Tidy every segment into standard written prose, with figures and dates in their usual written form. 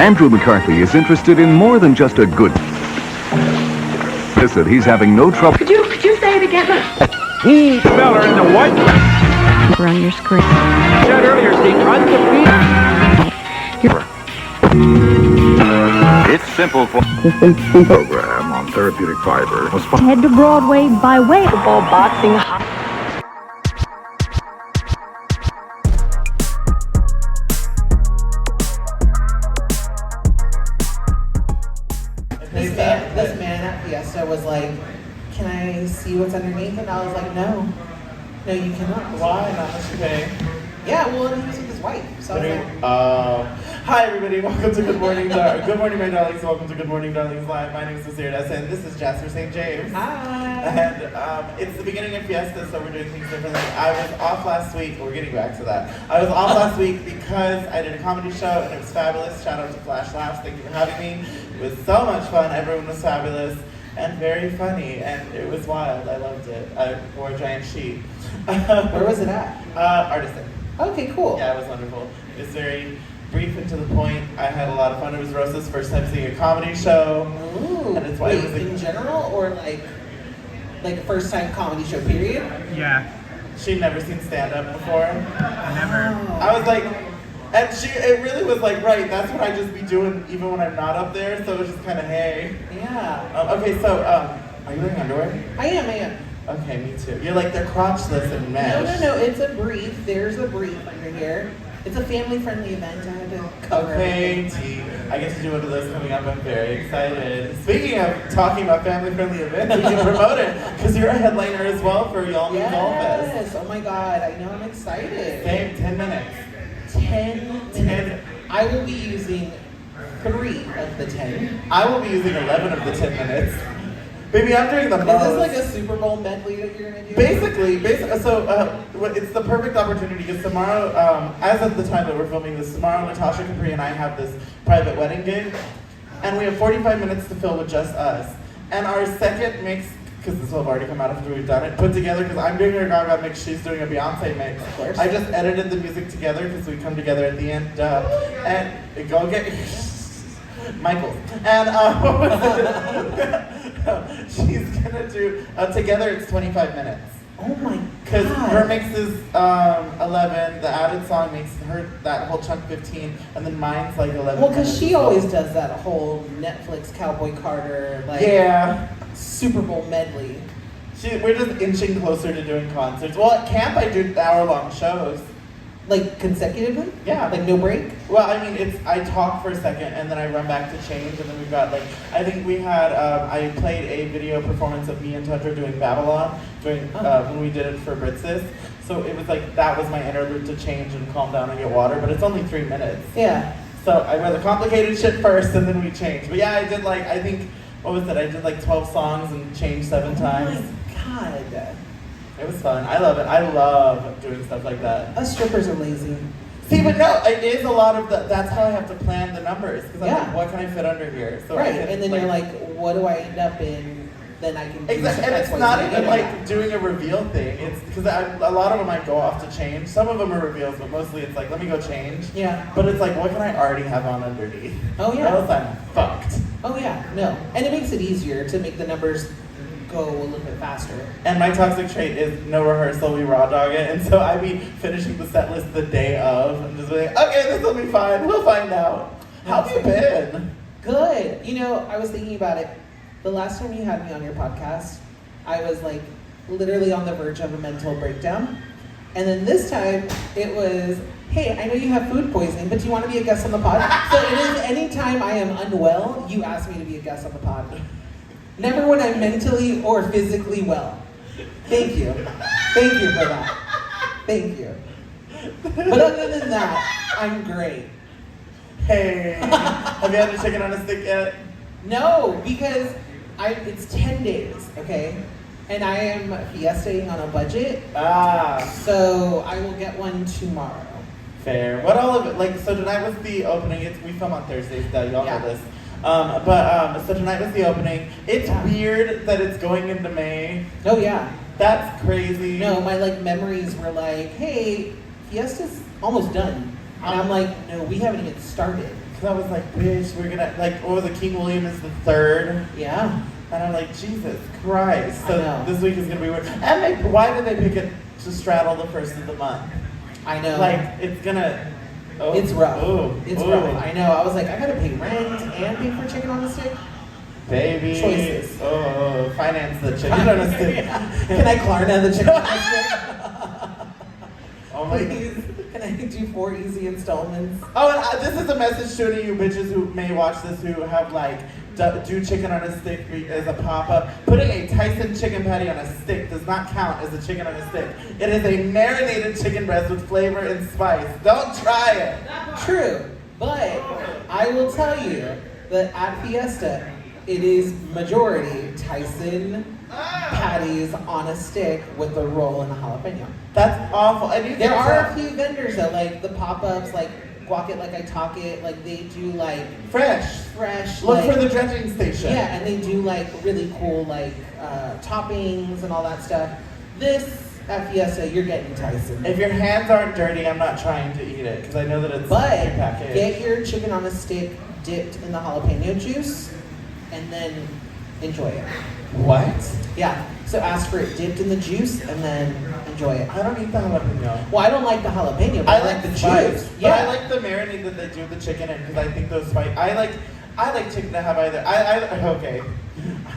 Andrew McCarthy is interested in more than just a good... Listen, he's having no trouble... Could you say it again? Feller in the white... On your screen. Said earlier, Steve, undefeated. It's simple for... program on therapeutic fiber was... Head to Broadway by way of Football, boxing, This man at Fiesta was like, "Can I see what's underneath?" And I was like, "No, you cannot." Why? Not unless you pay. Yeah, well, he was with his wife. So I was like, Hi everybody, welcome to Good Morning, Good Morning, my darlings. Welcome to Good Morning, Darlings Live. My name is Fiesta, and this is Jasper St. James. "Hi." And it's the beginning of Fiesta, so we're doing things differently. I was off last week. We're getting back to that. I was off last week because I did a comedy show, and it was fabulous. Shout out to Flash Laughs. Thank you for having me. It was so much fun. Everyone was fabulous and very funny, and it was wild. I loved it. I wore a giant sheet. Where was it at? Artisan. Okay, cool. Yeah, it was wonderful. It was very brief and to the point. I had a lot of fun. It was Rosa's first time seeing a comedy show. Ooh. And it's why Wait, it was in general, or like a first time comedy show period? Yeah, she'd never seen stand up before. never. I was like, and it really was like, right, that's what I just be doing even when I'm not up there. So it was just kind of, hey. Yeah. Okay, so, are you wearing underwear? I am. Okay, me too. You're like, they're crotchless and mesh. No, it's a brief. There's a brief under here. It's a family-friendly event. I had to cover Okay, everything. I get to do one of those coming up. I'm very excited. Speaking of talking about family-friendly events, we can promote it because you're a headliner as well for Y'all Means All Fest. Yes. Oh my God. I know. I'm excited. Same, 10 minutes. 10 minutes. I will be using 3 of the 10. I will be using 11 of the 10 minutes. Baby, I'm doing the most. Is this like a Super Bowl medley that you're gonna do? Basically, so it's the perfect opportunity because tomorrow, as of the time that we're filming this, tomorrow Natasha Capri and I have this private wedding gig, and we have 45 minutes to fill with just us. And our second mix, because this will have already come out after we've done it, put together, because I'm doing a Gaga mix, she's doing a Beyonce mix. Of course. I just edited the music together because we come together at the end, and go get Michael. And she's gonna do, together it's 25 minutes. Oh my God. Because her mix is 11, the added song makes her that whole chunk 15, and then mine's like 11. Well, because minutes she as well. always does that whole Netflix Cowboy Carter, like, Yeah. Super Bowl medley. We're just inching closer to doing concerts. Well, at camp I do hour-long shows. Like, consecutively? Yeah. Like, no break? Well, I mean, I talk for a second, and then I run back to change, and then we've got, like, I think we had, I played a video performance of me and Tundra doing Babylon when we did it for Britsis. So it was like, that was my interlude to change and calm down and get water, but it's only 3 minutes. Yeah. So I wear the complicated shit first, and then we change. But yeah, I did like, I think, what was it? I did like 12 songs and changed 7 times. Oh my God. It was fun. I love it. I love doing stuff like that. Us strippers are lazy. See, but no, it is a lot of that's how I have to plan the numbers. Because I'm Yeah. like, what can I fit under here? So Right, I can, and then you're like, what do I end up in? Then I can do Exactly, and X, it's Y, not Z. even like doing a reveal thing. It's because a lot of them I go off to change. Some of them are reveals, but mostly it's like, let me go change. Yeah. But it's like, what can I already have on underneath? Oh, yeah. Or else I'm fucked. Oh yeah, no. And it makes it easier to make the numbers go a little bit faster. And my toxic trait is no rehearsal, we raw dog it. And so I be finishing the set list the day of and just be like, okay, this will be fine. We'll find out. How have you been? Good. You know, I was thinking about it. The last time you had me on your podcast, I was like literally on the verge of a mental breakdown. And then this time it was, hey, I know you have food poisoning, but do you want to be a guest on the pod? So it is anytime I am unwell, you ask me to be a guest on the pod. Never when I'm mentally or physically well. Thank you. Thank you for that. Thank you. But other than that, I'm great. Hey, have you had a chicken on a stick yet? No, because it's 10 days, okay? And I am fiestaing on a budget. So I will get one tomorrow. Fair. What all of it, like, so tonight was the opening. We film on Thursdays, y'all know this. So tonight was the opening. It's weird that it's going into May. Oh yeah. That's crazy. No, my like memories were like, hey, Fiesta's almost done. And I'm like, no, we haven't even started. Cause I was like, bitch, we're gonna, like, what was it, King William is the third? Yeah. And I'm like, Jesus Christ. I So know. this week is gonna be weird. And why did they pick it to straddle the first of the month? I know. Like, it's gonna, oh, It's rough. ooh, It's ooh. rough. I know. I was like, I gotta pay rent and pay for chicken on a stick. Baby. Choices. Oh, finance the chicken on a stick. Can I Klarna the chicken on a stick? Oh my Please. Can I do 4 easy installments? Oh, and this is a message to any of you bitches who may watch this who have like do chicken on a stick as a pop-up. Putting a Tyson chicken patty on a stick does not count as a chicken on a stick. It is a marinated chicken breast with flavor and spice. Don't try it. True, but I will tell you that at Fiesta, it is majority Tyson patties on a stick with the roll and the jalapeno. That's awful. And you There can are tell- a few vendors though, like the pop-ups, like Guac It Like I Talk It, like they do like fresh. Look like, for the dredging station. Yeah, and they do like really cool like toppings and all that stuff. This at Fiesta, you're getting Tyson. If your hands aren't dirty, I'm not trying to eat it because I know that it's But prepackaged. get your chicken on a stick dipped in the jalapeno juice and then enjoy it. What? Yeah, so ask for it dipped in the juice and then enjoy it. I don't eat the jalapeno. Well, I don't like the jalapeno, but I like the spice, juice. but Yeah, I like the marinade that they do the chicken in because I think those spice. I like chicken to have either. Okay.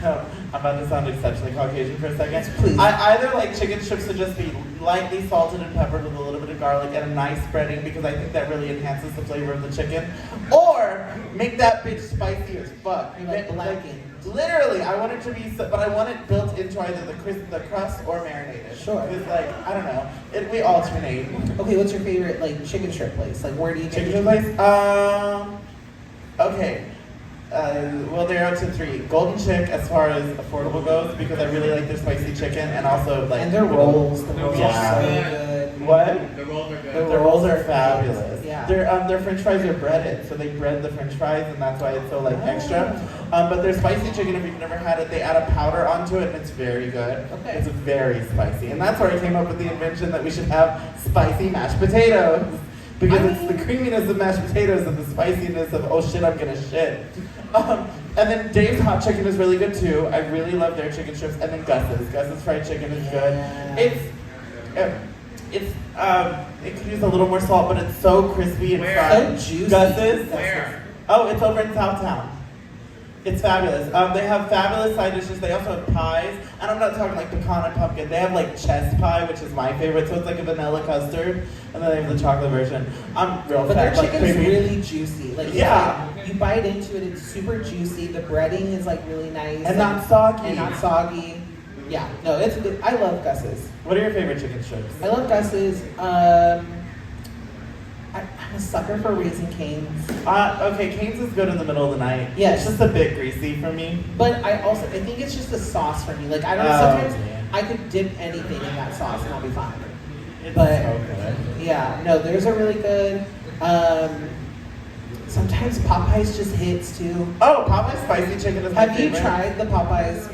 I'm about to sound exceptionally Caucasian for a second. Please. I either like chicken strips to just be lightly salted and peppered with a little bit of garlic and a nice spreading because I think that really enhances the flavor of the chicken. Or make that bitch spicy as fuck. You like blackened. Literally, I want it to be, but I want it built into either the crust or marinated. Sure. Because like, I don't know, we alternate. Okay, what's your favorite like chicken strip place? Like where do you get Chicken your place? Okay. Well, they're up to 3. Golden Chick, as far as affordable goes, because I really like their spicy chicken, and also like And their rolls. The rolls Yeah. are so good. What? The rolls are good. The rolls are fabulous. Yeah. Their French fries are breaded, so they bread the French fries, and that's why it's so like extra. But their spicy chicken, if you've never had it, they add a powder onto it, and it's very good. Okay. It's very spicy, and that's where I came up with the invention that we should have spicy mashed potatoes. Because it's the creaminess of mashed potatoes and the spiciness of, oh shit, I'm gonna shit. And then Dave's hot chicken is really good too. I really love their chicken strips. And then Gus's. Gus's fried chicken is good. It could use a little more salt, but it's so crispy and Where? fried. So juicy. Gus's? Where? Oh, it's over in Southtown. It's fabulous. They have fabulous side dishes. They also have pies. And I'm not talking like pecan and pumpkin. They have like chest pie, which is my favorite. So it's like a vanilla custard. And then they have the chocolate version. I'm real But their fat. Like chicken's creamy. really juicy. Like Yeah. you bite into it, it's super juicy. The breading is like really nice And not soggy. And not soggy. Yeah, no, it's good. I love Gus's. What are your favorite chicken strips? I love Gus's. I'm a sucker for Raising Cane's. Okay, Cane's is good in the middle of the night. Yes. It's just a bit greasy for me. But I think it's just the sauce for me. Like I don't Oh, sometimes yeah. I could dip anything in that sauce and I'll be fine. It's But so good. yeah, no, theirs are really good. Sometimes Popeyes just hits too. Oh, Popeye's spicy chicken is my Have you favorite. tried the Popeyes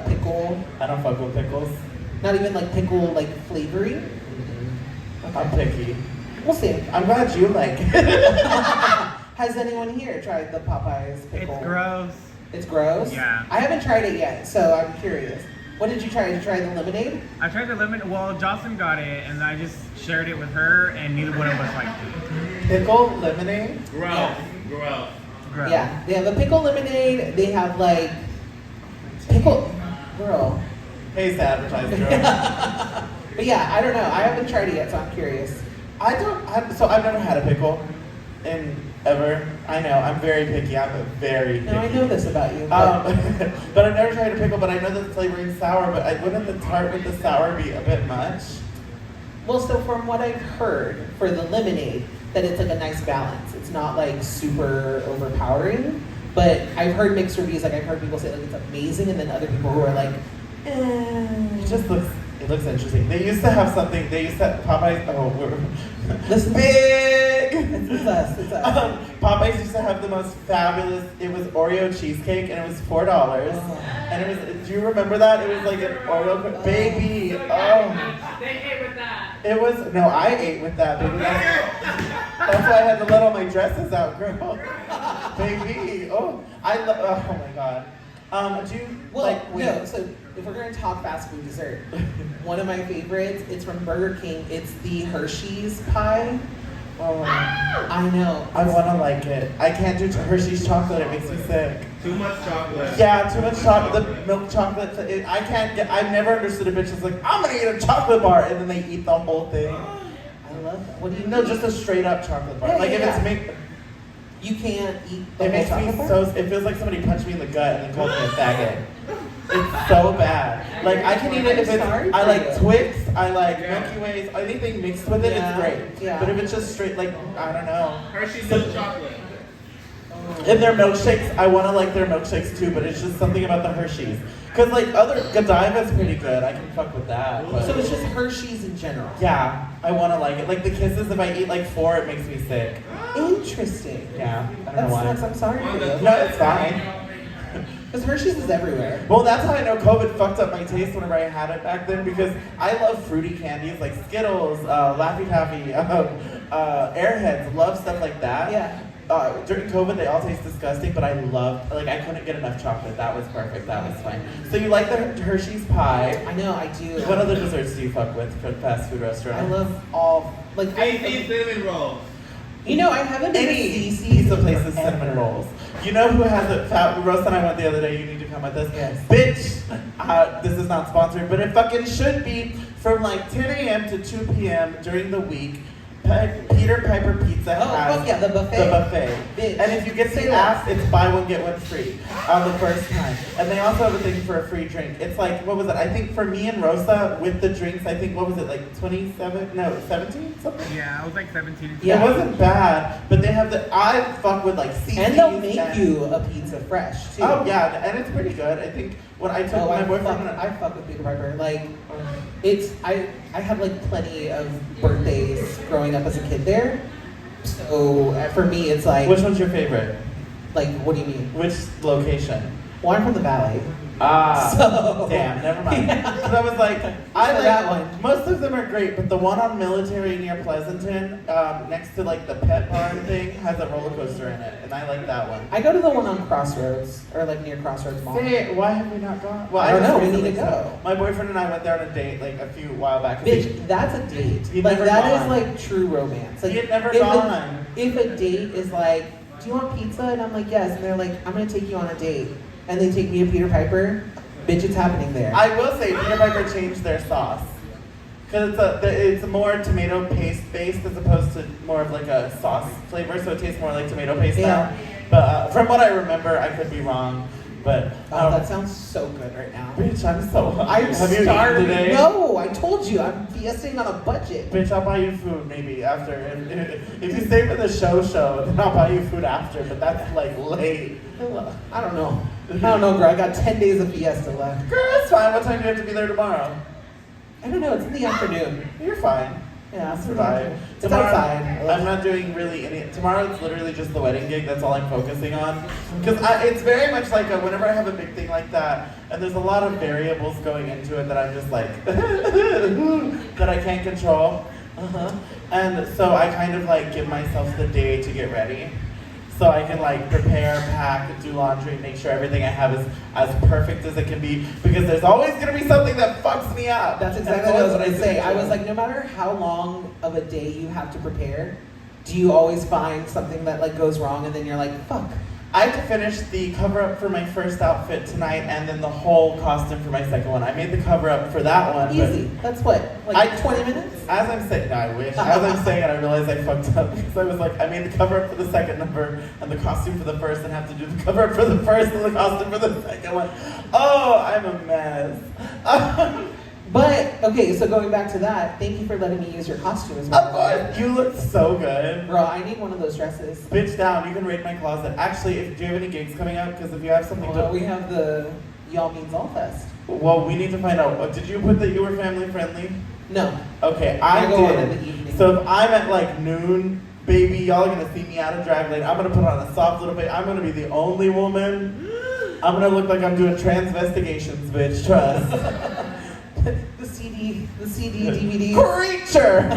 pickle? I don't fuck with pickles. Not even like pickle like flavoring. I'm picky. We'll see. I'm glad you like it. Has anyone here tried the Popeyes pickle? It's gross. It's gross? Yeah. I haven't tried it yet, so I'm curious. What did you try? Did you try the lemonade? I tried the lemon. Well, Jocelyn got it, and I just shared it with her, and neither one of us liked it. Pickle lemonade? Gross. Yeah. Gross. Gross. Yeah. They have a pickle lemonade. They have like pickle. Girl. Pays to advertise, girl. But yeah, I don't know. I haven't tried it yet, so I'm curious. So I've never had a pickle in ever. I know, I'm very picky. I'm very picky. No, I know this about you. But But I've never tried a pickle, but I know that the flavoring's sour, but wouldn't the tart with the sour be a bit much? well, so from what I've heard for the lemonade, that it's like a nice balance. It's not like super overpowering. But I've heard mixed reviews. Like I've heard people say like it's amazing, and then other people who are like, It looks interesting. They used to have something, Popeyes, Listen. big! It's us. It's us. Popeyes used to have the most fabulous, it was Oreo cheesecake, and it was $4. Oh. And it was, do you remember that? It was like an Oreo, baby, oh. They hate with that. It was, no, I ate with that, baby. That's why I had to let all my dresses out, girl. Baby, oh my God. Do you, no, so if we're gonna talk fast food dessert, one of my favorites, it's from Burger King, it's the Hershey's pie. Oh, I know. I want to like it. I can't do Hershey's chocolate, it makes me sick. Too much chocolate. Yeah, too much chocolate, the milk chocolate, I can't get, I've never understood a bitch that's like, I'm gonna eat a chocolate bar, and then they eat the whole thing. I love that. What do you No, mean? just a straight up chocolate bar. Yeah, like yeah, if yeah. it's You can't eat the it whole makes me chocolate bar? so, it feels like somebody punched me in the gut and then called me a faggot. It's so bad. Like I can eat it if it's, Sorry I for like you. Twix, I like Milky Ways, anything mixed with it, Yeah, it's great. yeah. But if it's just straight, like, I don't know. Hershey's milk chocolate. In their milkshakes, I want to like their milkshakes too, but it's just something about the Hershey's. Cause like other, Godiva's pretty good, I can fuck with that. But So it's just Hershey's in general. yeah, I want to like it. Like the Kisses, if I eat like 4, it makes me sick. Interesting. Yeah, I don't That know why. sucks. I'm sorry for you. No, it's fine. Because Hershey's is everywhere. Well, that's how I know COVID fucked up my taste whenever I had it back then, because I love fruity candies like Skittles, Laffy Taffy, Airheads, love stuff like that. Yeah. During COVID, they all taste disgusting, but I loved, like, I couldn't get enough chocolate. That was perfect. That was fine. So you like the Hershey's pie. I know, I do. What other desserts do you fuck with for fast food restaurants? I love all, like, cinnamon rolls. you know, I haven't been to any CC's pizza place's forever. cinnamon rolls. You know who has it? Roast and I went the other day. You need to come with us. Yes. Bitch, this is not sponsored, but it fucking should be from like 10 a.m. to 2 p.m. during the week. Peter Piper Pizza Oh, has fuck yeah, the buffet. The buffet. Bitch. And if you get Say the less. app, it's buy one, get one free on the first time. And they also have a thing for a free drink. It's like, what was it? I think for me and Rosa, with the drinks, I think, what was it, like 17? Something? Yeah, I was like 17. Yeah. It wasn't bad, but they have I fuck with like CC's. And they'll make you a pizza fresh, too. Oh yeah, and it's pretty good. I think when I took Oh, my I boyfriend, fuck with Peter Piper. Like, I had like plenty of birthdays growing up as a kid there. So for me, it's like, which one's your favorite? like, what do you mean? Which location? Well, I'm from the Valley. Ah, So- damn, never mind. Yeah. Because I was like, I So like that one. Most of them are great, but the one on Military near Pleasanton, next to like the pet barn thing, has a roller coaster in it, and I like that one. I go to the one on Crossroads, or like near Crossroads Mall. Say, why have we not gone? Well, I don't just know, we recently need to go. My boyfriend and I went there on a date like a few while back. 'Cause he- Bitch, that's a date. You've Like never that is gone. like true romance. Like He had never if gone. If a date is like, do you want pizza? And I'm like, yes. And they're like, I'm gonna take you on a date. And they take me to Peter Piper. Bitch, it's happening there. I will say Peter Piper changed their sauce. Because it's more tomato paste based as opposed to more of like a sauce flavor, so it tastes more like tomato paste Yeah. now. But from what I remember, I could be wrong. But Oh, that sounds so good right now. bitch, I'm so hungry. I'm Have you eaten starving. today? No, I told you, I'm fiesting on a budget. Bitch, I'll buy you food maybe after. If you stay for the show, then I'll buy you food after. But that's like late. I don't know. I don't know, girl. I got 10 days of fiesta left. Girl, it's fine. What time do you have to be there tomorrow? I don't know. It's in the afternoon. You're fine. Yeah, I'll it's survive. It's Tomorrow, outside. I'm not doing really any. Tomorrow it's literally just the wedding gig. That's all I'm focusing on. Because it's very much like whenever I have a big thing like that, and there's a lot of variables going into it that I'm just like that I can't control. And so I kind of like give myself the day to get ready. So I can like prepare, pack, do laundry, make sure everything I have is as perfect as it can be. Because there's always gonna be something that fucks me up. That's And exactly it's what I was always gonna say. I was something. like, no matter how long of a day you have to prepare, do you always find something that like goes wrong and then you're like, fuck. I have to finish the cover up for my first outfit tonight and then the whole costume for my second one. I made the cover up for that one. but Easy. That's what, like 20 minutes? As I'm saying, no, I wish. As I'm saying it, I realized I fucked up because I was like, I made the cover up for the second number and the costume for the first, and have to do the cover up for the first and the costume for the second one. Oh, I'm a mess. But, okay, so going back to that, thank you for letting me use your costume as Of well. course, you look so good. Bro, I need one of those dresses. Bitch down, you can raid my closet. Actually, do you have any gigs coming up? Because if you have something Well, to... we have the Y'all Means All Fest. Well, we need to find out. Did you put that you were family friendly? No. Okay, I go on in did. the evening. So if I'm at like noon, baby, y'all are gonna see me out of drag lane. I'm gonna put on a soft little bit. I'm gonna be the only woman. I'm gonna look like I'm doing transvestigations, bitch. Trust. The the CD, DVD. Creature!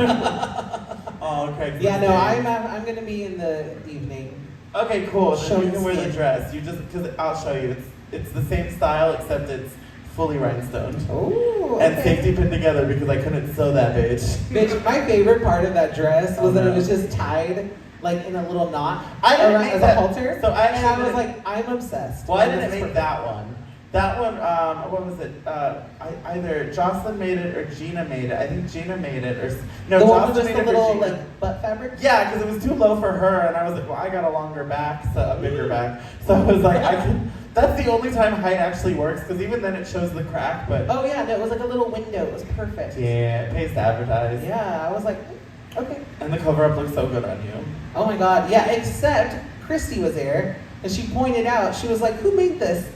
Oh, okay. Yeah, no, I'm gonna be in the evening. Okay, cool. Then Show you can wear the skin. dress. You just, because I'll show you. It's the same style, except it's fully rhinestoned. Oh, And okay. safety pinned together because I couldn't sew that bitch. Bitch, my favorite part of that dress was Oh, that no. it was just tied like in a little knot I didn't around make as that. a halter. So I and I was actually like, I'm obsessed. Well, I Like, didn't this is make perfect. that one. That one, what was it? Either Jocelyn made it or Gina made it. I think Gina made it, or no, The one Jocelyn with just made the it or little Gina. like butt fabric. Yeah, because it was too low for her, and I was like, well, I got a longer back, so a bigger back. So I was like, that's the only time height actually works, because even then it shows the crack, but Oh yeah, no, it was like a little window. It was perfect. yeah, it pays to advertise. Yeah, I was like, okay. And the cover up looks so good on you. Oh my god, yeah, except Christy was there, and she pointed out, she was like, who made this?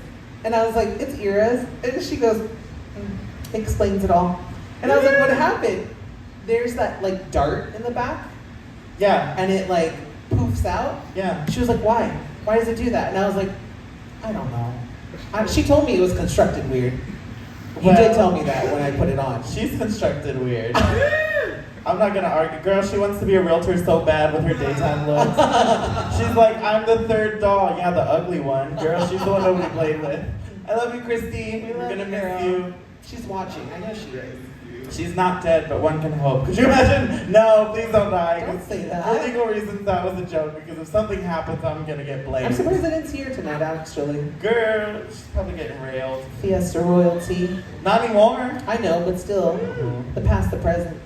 And I was like, it's Ira's. And she goes, explains it all. And I was like, what happened? There's that like dart in the back, Yeah, and it like poofs out. yeah. She was like, why? Why does it do that? And I was like, I don't know. She told me it was constructed weird. You Well- did tell me that when I put it on. She's constructed weird. I'm not gonna argue. Girl, she wants to be a realtor so bad with her daytime looks. She's like, I'm the third doll. Yeah, the ugly one. Girl, she's the one nobody played with. I love you, Christy. We We're love gonna you, miss girl. you. She's watching. I know she is. She's not dead, but one can hope. Could you imagine? No, please don't die. Don't say that. For legal reasons, that was a joke, because if something happens, I'm gonna get blamed. I'm surprised I didn't see her tonight, actually. Girl, she's probably getting railed. Fiesta royalty. Not anymore. I know, but still, the past, the present.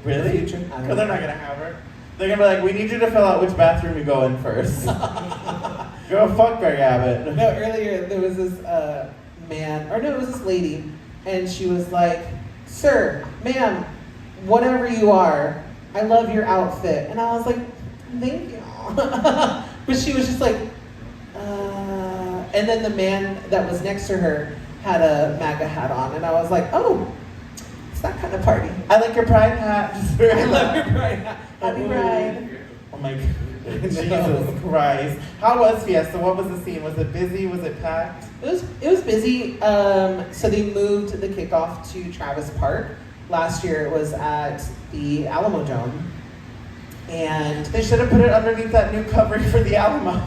Really? The future. I don't Because know. they're not gonna have her. They're gonna be like, we need you to fill out which bathroom you go in first. Girl, fuck Greg Abbott. No, earlier there was this man, or no, it was this lady, and she was like, sir, ma'am, whatever you are, I love your outfit. And I was like, thank you. But she was just like, and then the man that was next to her had a MAGA hat on, and I was like, oh, it's that kind of party. I like your pride hat. I love your pride hat. Happy Pride. Oh my God. Jesus Christ. How was Fiesta? What was the scene? Was it busy? Was it packed? It was busy. So they moved the kickoff to Travis Park. Last year it was at the Alamo Dome. And They should have put it underneath that new covering for the Alamo.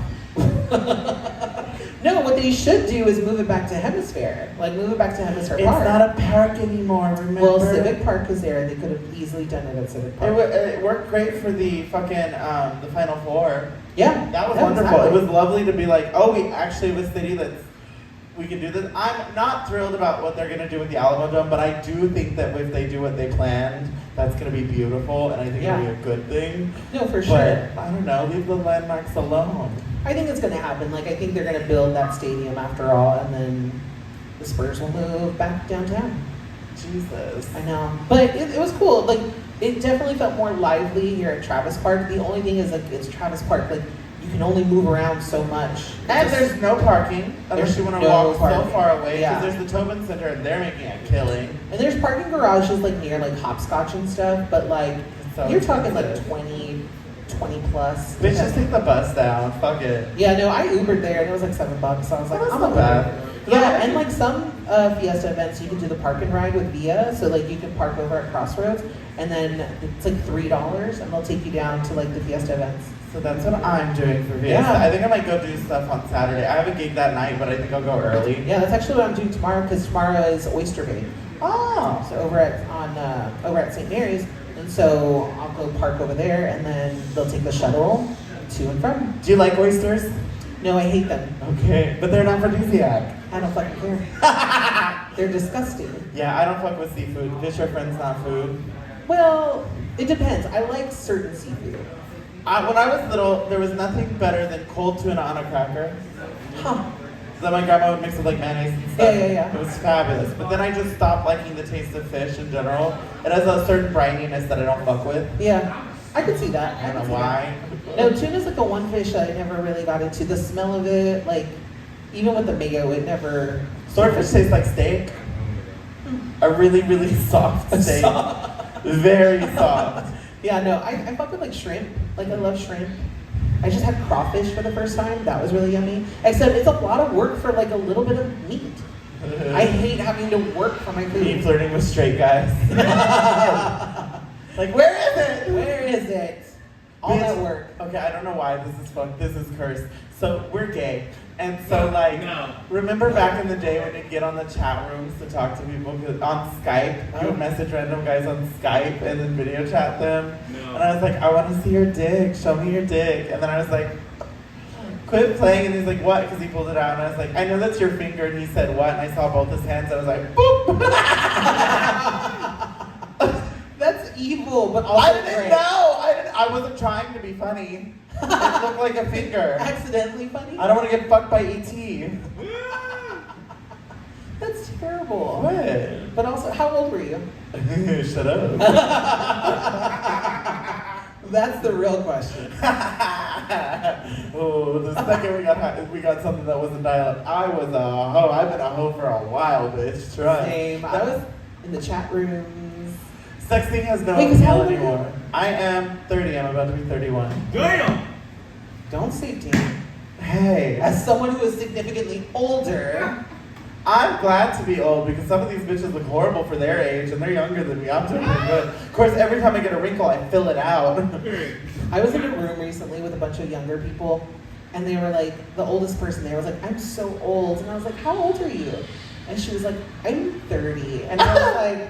no, what they should do is move it back to Hemisphere. Like move it back to Hemisphere It's Park. not a park anymore, remember? Well, Civic Park is there. They could have easily done it at Civic Park. It worked great for the fucking, the Final Four. Yeah. That was yeah, wonderful. exactly. It was lovely to be like, oh, we actually have a city that's, we can do this. I'm not thrilled about what they're gonna do with the Alamo Dome, but I do think that if they do what they planned, that's gonna be beautiful, and I think it'll be a good thing. No, for But, sure. I don't know, leave the landmarks alone. I think it's going to happen. Like, I think they're going to build that stadium after all, and then the Spurs will move back downtown. Jesus. I know. But it was cool. Like, it definitely felt more lively here at Travis Park. The only thing is, like, it's Travis Park. Like, you can only move around so much. And there's no parking, unless There's you want to no walk so parking. far away, because Yeah. there's the Tobin Center, and they're making a killing. And there's parking garages, like, near, like, Hopscotch and stuff. But, like, So you're talking, like, expensive. 20 plus. Bitch, just take the bus down. Fuck it. Yeah, no, I Ubered there, and it was, like, $7. So I was like, That's I'm not gonna bad. Yeah, and like some Fiesta events, you can do the park and ride with Via. So like you can park over at Crossroads, and then it's like $3, and they'll take you down to like the Fiesta events. So that's what I'm doing for Fiesta. Yeah. I think I might go do stuff on Saturday. I have a gig that night, but I think I'll go early. Yeah, that's actually what I'm doing tomorrow because tomorrow is Oyster Bay. Oh. So over at St. Mary's, and so I'll go park over there, and then they'll take the shuttle to and from. Do you like oysters? No, I hate them. Okay, but they're not aphrodisiac. I don't fucking care. They're disgusting. Yeah, I don't fuck with seafood. Fish or friends, not food. Well, it depends. I like certain seafood. When I was little, there was nothing better than cold tuna on a cracker. Huh. That my grandma would mix with like mayonnaise and stuff. Yeah. It was fabulous. But then I just stopped liking the taste of fish in general. It has a certain brininess that I don't fuck with. Yeah, I could see that. I don't know could see why. that. No, tuna's like a one fish that I never really got into. The smell of it, like, even with the mayo, it never... Swordfish tastes like steak. A really, really soft steak. Very soft. Yeah, no, I fuck with like shrimp. Like, I love shrimp. I just had crawfish for the first time. That was really yummy. Except it's a lot of work for like a little bit of meat. I hate having to work for my Me food. flirting with straight guys. Like, where is it? Where is it? All Bitch. that work. Okay, I don't know why this is fucked. This is cursed. So we're gay, and so like, remember back in the day when you'd get on the chat rooms to talk to people on Skype? You would message random guys on Skype and then video chat them. And I was like, I want to see your dick. Show me your dick. And then I was like, quit playing. And he's like, what? Because he pulled it out, and I was like, I know that's your finger. And he said, what? And I saw both his hands. I was like, boop. That's evil, but also I didn't great. know. I wasn't trying to be funny. It looked like a finger. Accidentally funny? I don't want to get fucked by E.T. That's terrible. What? But also, how old were you? Shut up. That's the real question. Oh, the second we got something that wasn't dial-up, I was a hoe. I've been a hoe for a while, bitch. Trust. Same. I was in the chat rooms. Sexting has no Wait, 'cause how appeal old are you? anymore. I am 30. I'm about to be 31. Damn! Don't say damn. Hey, As someone who is significantly older, I'm glad to be old because some of these bitches look horrible for their age and they're younger than me. I'm doing pretty good. Of course, every time I get a wrinkle, I fill it out. I was in a room recently with a bunch of younger people, and they were like, the oldest person there was like, I'm so old. And I was like, how old are you? And she was like, I'm 30. And I was like,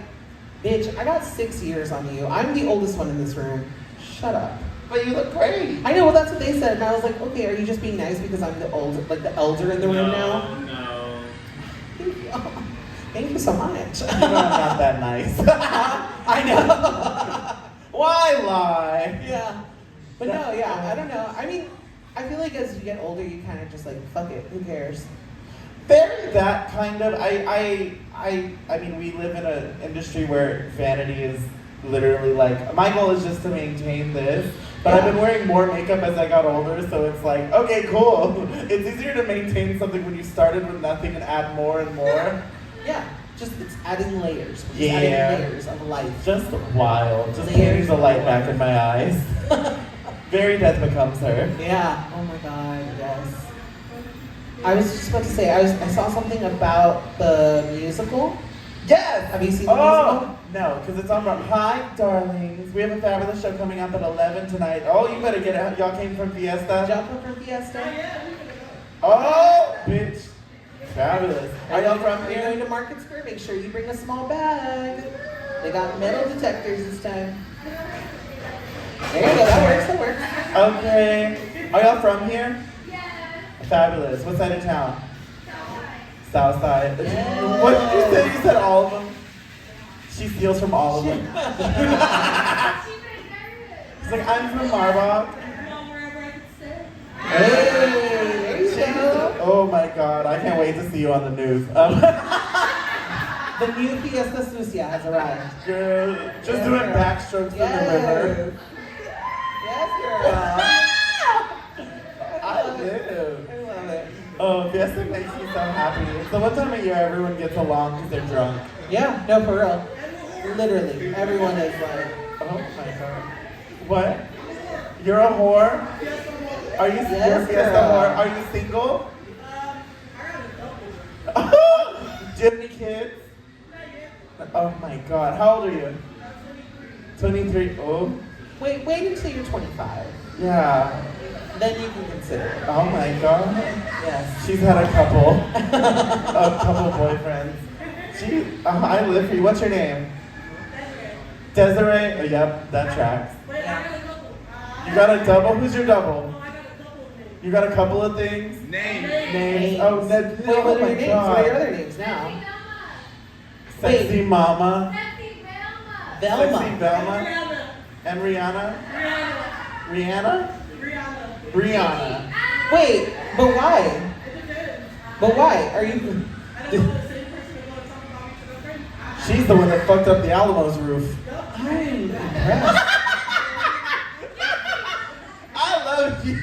bitch, I got 6 years on you. I'm the oldest one in this room. Shut up. But you look great. I know, well, that's what they said. And I was like, okay, are you just being nice because I'm the old, like the elder in the room now? No. Thank you. Thank you so much. You know I'm not that nice. I know. Why lie? Yeah. But no, yeah, I don't know. I mean, I feel like as you get older, you kind of just like, fuck it, who cares? Very that kind of. I mean, we live in an industry where vanity is literally like, my goal is just to maintain this. But I've been wearing more makeup as I got older, so it's like, okay, cool. It's easier to maintain something when you started with nothing and add more and more. Yeah, just it's adding layers. It's Yeah. adding layers of life. Just wild. Just Layers painting the of light life. back in my eyes. Very Death Becomes Her. Yeah. Oh my God. Yes. I was just about to say I saw something about the musical. Yes! Have you seen the Oh! No, because it's on Broadway. Hi, darlings. We have a fabulous show coming up at 11 tonight. Oh, you better get it. Y'all came from Fiesta? Jasper from Fiesta. Oh, bitch. Fabulous. Are y'all from You're going here? to Market Square. Make sure you bring a small bag. They got metal detectors this time. There you go. That works. Okay. Are y'all from here? Fabulous. What side of town? South side. Yeah. What did you say? You said all of them? She steals from all of them. She's like, I'm from Marbach. Hey, there you go. Oh my God, I can't wait to see you on the news. The new Fiesta Sucia has arrived. Girl, just doing backstrokes in the river. Yes, girl. I live. I love it. Oh, Fiesta makes me so happy. It's the one time of year everyone gets along because they're drunk. Yeah, no, for real. Literally, everyone is like, Oh my God. What? You're a whore? Are you you're a Yes, Fiesta girl. whore? Are you single? Do you have any kids? Oh my God. How old are you? 23. Oh, wait until you're 25. yeah. Then you can consider it. Oh my God. Yes. She's had a couple boyfriends. I live for you. What's your name? Desiree. Oh, yep, that tracks. You got a double? Who's your double? You got a couple of things? Names. Oh, Wait, oh what are my your names? God. What are your other names now? Sexy Mama. Velma. Sexy Velma. And Rihanna? Rihanna? Rihanna. Wait, but why? But why? Are you... She's the one that fucked up the Alamo's roof. I'm impressed. I love you.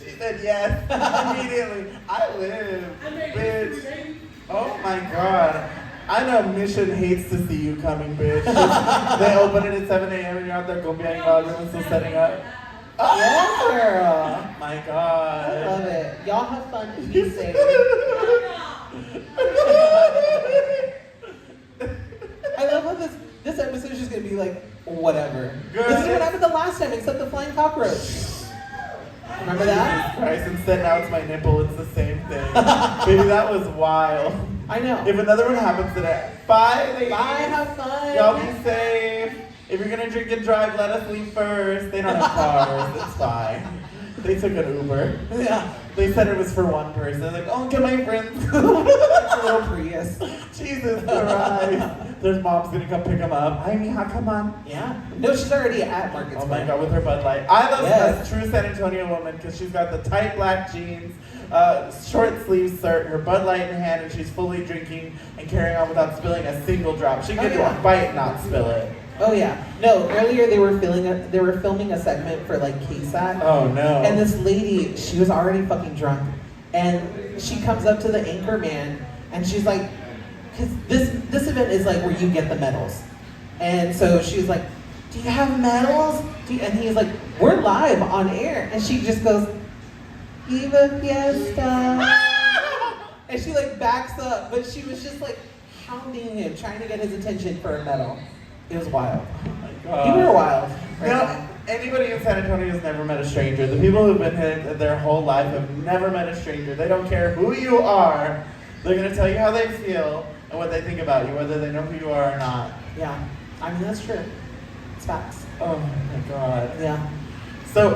She said yes immediately. I live, bitch. Oh my God. I know Mission hates to see you coming, bitch. They open it at 7 a.m. and you're out there gombiang while everyone's still setting up. Oh, Yes, girl. my I God. love it. Y'all have fun. Be safe. like, whatever. Good. This is what happened the last time, except the flying cockroach. Remember that? Christ, instead now it's my nipple, it's the same thing. Baby, that was wild. I know. If another one happens today, bye, ladies. Bye, have fun. Y'all be safe. If you're gonna drink and drive, let us leave first. They don't have cars, it's fine. They took an Uber. Yeah. They said it was for one person. They're like, oh, get my friends. It's a little Prius. Jesus Christ. Their mom's gonna come pick them up. Hi, Mija, come on. Yeah. No, she's already at Market Oh my Square. God, with her Bud Light. I love Yes. a true San Antonio woman because she's got the tight black jeans, short sleeve shirt, her Bud Light in hand, and she's fully drinking and carrying on without spilling a single drop. She can do a bite and not spill it. Oh yeah. No, earlier they were filming a segment for like KSAT. Oh no. And this lady, she was already fucking drunk. And she comes up to the anchor man and she's like, because this event is like where you get the medals. And so she's like, do you have medals? And he's like, we're live on air. And she just goes, Viva Fiesta. And she like backs up, but she was just like hounding him, trying to get his attention for a medal. It was wild. Oh my God. You were wild. Right No, now. anybody in San Antonio has never met a stranger. The people who've been here their whole life have never met a stranger. They don't care who you are. They're gonna tell you how they feel and what they think about you, whether they know who you are or not. Yeah. I mean, that's true. It's facts. Oh my God. Yeah. So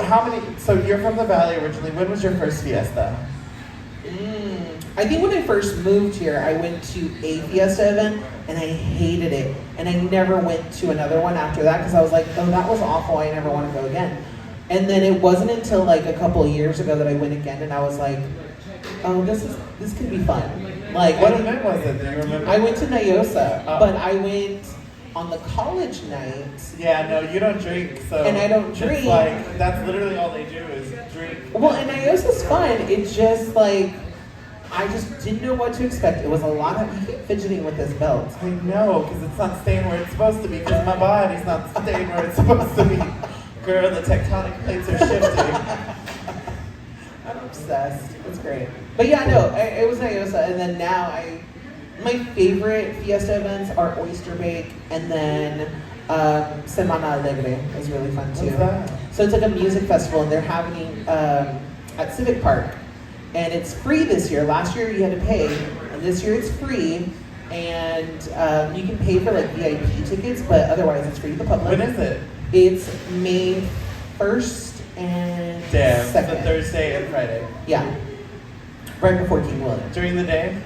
you're from the Valley originally. When was your first fiesta? I think when I first moved here, I went to a Fiesta event and I hated it. And I never went to another one after that because I was like, oh, that was awful. I never want to go again. And then it wasn't until like a couple of years ago that I went again and I was like, oh, this could be fun. Like, What event was it? Do you remember? I went to Nyosa, Oh. but I went on the college night. Yeah, no, you don't drink, so. And I don't it's drink. like, that's literally all they do is drink. Well, and Nyosa's fun. It's just like, I just didn't know what to expect. It was a lot of, you keep fidgeting with this belt. I know, because it's not staying where it's supposed to be, because my body's not staying where it's supposed to be. Girl, the tectonic plates are shifting. I'm obsessed. It's great. But yeah, no, it was Nyosa, and then now my favorite Fiesta events are Oyster Bake, and then Semana Alegre is really fun too. What's that? So it's like a music festival, and they're having at Civic Park, and it's free this year. Last year you had to pay, and this year it's free, and you can pay for like VIP tickets, but otherwise it's free to the public. When is it? It's May 1st and Damn, 2nd. the Thursday and Friday. Yeah. Right before King William. During the day?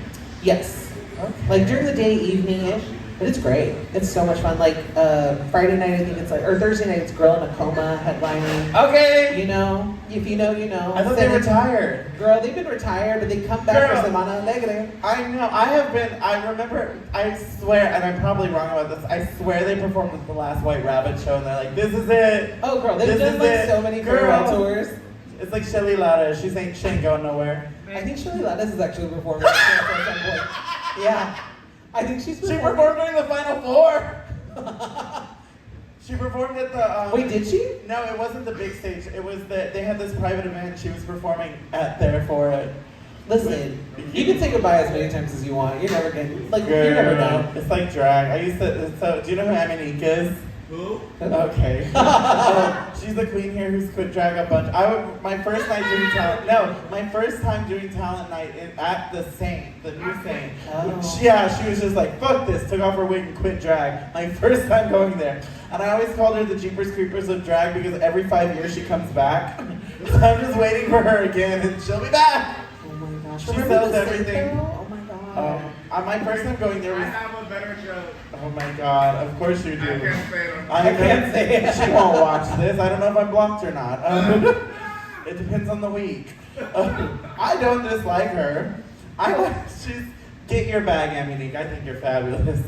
Yes. Okay. Like during the day, evening-ish. But it's great. It's so much fun. Like Friday night, I think it's like, or Thursday night, it's Girl in a Coma headlining. Okay! You know, if you know, you know. I thought they retired. Girl, they've been retired, but they come back Girl. for Semana Alegre. I know, I remember, I swear, and I'm probably wrong about this, I swear they performed at the last White Rabbit show and they're like, this is it! Oh, girl, they've This done is like it. so many Girl. farewell tours. It's like Shelly Lara, she ain't going nowhere. I think Shirley Lattis is actually performing at some point. Yeah. I think she's She performing. performed during the Final Four! She performed at the, Wait, did she? No, it wasn't the big stage, it was they had this private event, she was performing at there for it. Listen, you can say goodbye as many times as you want. You're never getting, like, you never know. It's like drag. Do you know who Aminique is? Who? Okay. She's the queen here who's quit drag a bunch. My first time doing talent night at the Saint, the new Saint. Oh. She was just like, fuck this, took off her wig and quit drag. My first time going there. And I always called her the Jeepers Creepers of drag because every 5 years she comes back. So I'm just waiting for her again and she'll be back. Oh my gosh. She Remember sells the Saint, everything. though? Oh my god. My first time going there I was, have a better joke. oh my god, of course you do. I can't say it. I can't say it. She won't watch this. I don't know if I'm blocked or not. It depends on the week. I don't dislike her. Get your bag, Aminique. I think you're fabulous.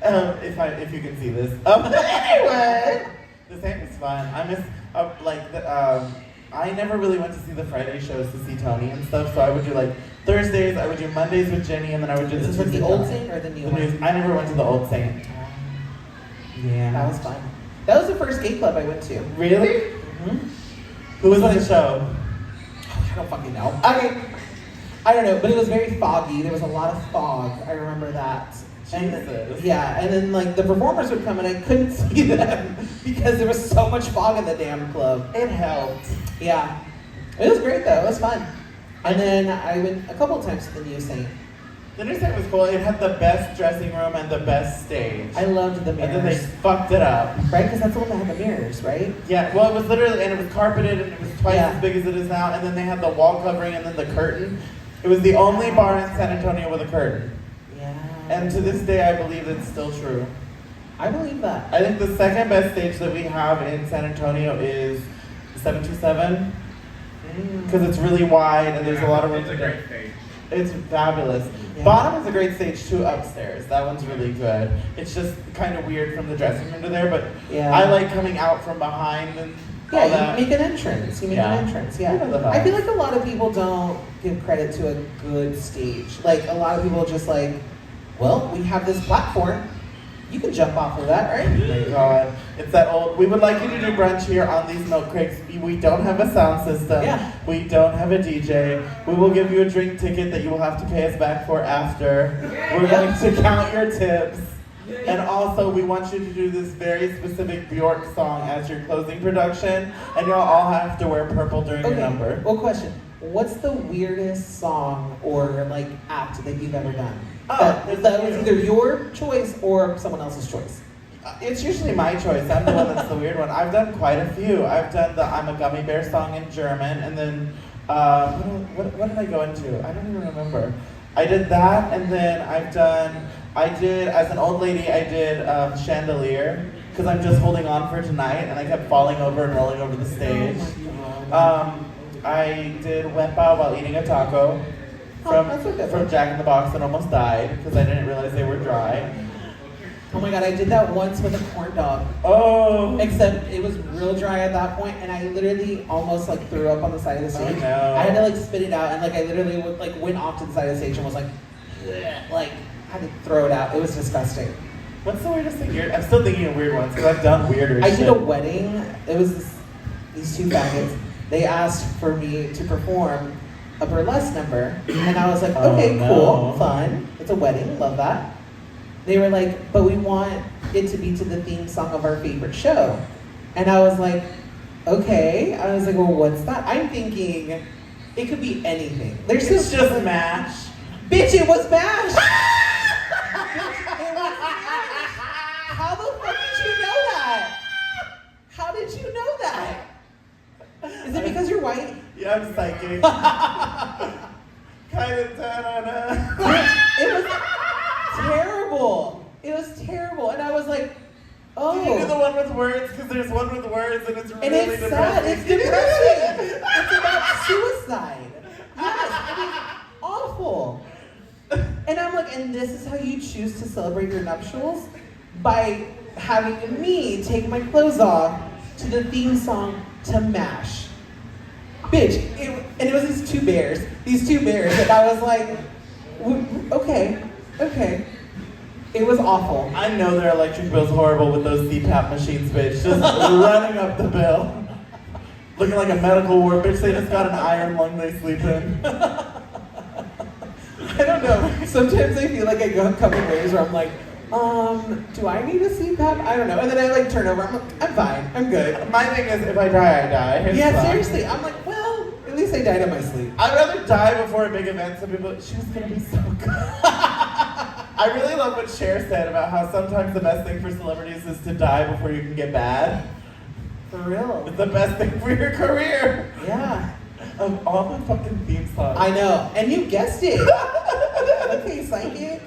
If you can see this. Anyway, the same is fun. I miss I never really went to see the Friday shows to see Tony and stuff. So I would do like Thursdays. I would do Mondays with Jenny, and then I would do Is the this with the Tuesday old night. Saint or the new The one? news. I never went to the old Saint. Yeah. That was fun. That was the first gay club I went to. Really? Mm-hmm. Who was on the show? I don't fucking know. I don't know, but it was very foggy. There was a lot of fog. I remember that. Jesus. Yeah, and then like the performers would come and I couldn't see them because there was so much fog in the damn club. It helped. Yeah. It was great though, it was fun. And then I went a couple of times to the New Saint. The New Saint was cool. It had the best dressing room and the best stage. I loved the mirrors. And then they fucked it up. Right? Because that's the one that had the mirrors, right? Yeah, well, it was literally, and it was carpeted, and it was twice Yeah. as big as it is now, and then they had the wall covering and then the curtain. It was the only bar in San Antonio with a curtain. Yeah. And to this day, I believe it's still true. I believe that. I think the second best stage that we have in San Antonio is 727, because it's really wide and there's a lot of room It's to a go. great stage. It's fabulous. Yeah. Bottom is a great stage too upstairs. That one's really good. It's just kind of weird from the dressing room to there, but Yeah. I like coming out from behind and all Yeah, that. you make an entrance. You make Yeah. an entrance, yeah. You know the I feel vibes. like a lot of people don't give credit to a good stage. Like, a lot of people just like, well, we have this platform. You can jump off of that, right? Oh my God. It's that old, we would like you to do brunch here on these milk crates. We don't have a sound system. Yeah. We don't have a DJ. We will give you a drink ticket that you will have to pay us back for after. We're going to count your tips. And also, we want you to do this very specific Bjork song as your closing production. And you'll all have to wear purple during your number. Well, question. What's the weirdest song or like act that you've ever done? Oh, that was either your choice or someone else's choice. It's usually my choice. I'm the one that's the weird one. I've done quite a few. I've done the I'm a Gummy Bear song in German, and then, what did I go into? I don't even remember. I did that, and then as an old lady, I did Chandelier, because I'm just holding on for tonight, and I kept falling over and rolling over the stage. I did Wepa while eating a taco from Jack in the Box and almost died because I didn't realize they were dry. Oh my God, I did that once with a corn dog. Oh! Except it was real dry at that point, and I literally almost like threw up on the side of the stage. Oh, no. I had to like spit it out, and like I literally went off to the side of the stage and was like, "Ugh," like I had to throw it out. It was disgusting. What's the weirdest thing? I'm still thinking of weird ones because I've done weirder I shit. did a wedding. It was these two faggots. They asked for me to perform a burlesque number, and I was like, okay, Oh, cool, no. fun. It's a wedding, love that. They were like, but we want it to be to the theme song of our favorite show. And I was like, okay. I was like, well, what's that? I'm thinking it could be anything. There's It's this just MASH. bitch, it was MASH! Bitch, it was MASH! How the fuck did you know that? How did you know that? Is it because you're white? Yeah, I'm psychic. Kind of It was terrible. It was terrible. And I was like, oh. Did you do the one with words? Because there's one with words and it's really And it's sad. depressing. It's depressing. It's about suicide. Yes, it is awful. And I'm like, and this is how you choose to celebrate your nuptials? By having me take my clothes off to the theme song to MASH. Bitch, and it was these two bears, and I was like, okay. It was awful. I know their electric bill's horrible with those CPAP machines, bitch. Just running up the bill. Looking like a medical ward, bitch. They just got an iron lung they sleep in. I don't know. Sometimes I feel like I go a couple ways where I'm like, do I need a CPAP? I don't know. And then I like turn over. I'm like, I'm fine. I'm good. My thing is, if I die, I die. It's Yeah, fine. seriously. I'm like, well, at least I died in my sleep. I'd rather die before a big event. Some people, she was gonna be so good. I really love what Cher said about how sometimes the best thing for celebrities is to die before you can get bad. For real. It's the best thing for your career. Yeah. Of all the fucking theme songs. I know. And you guessed it. Okay, psychic.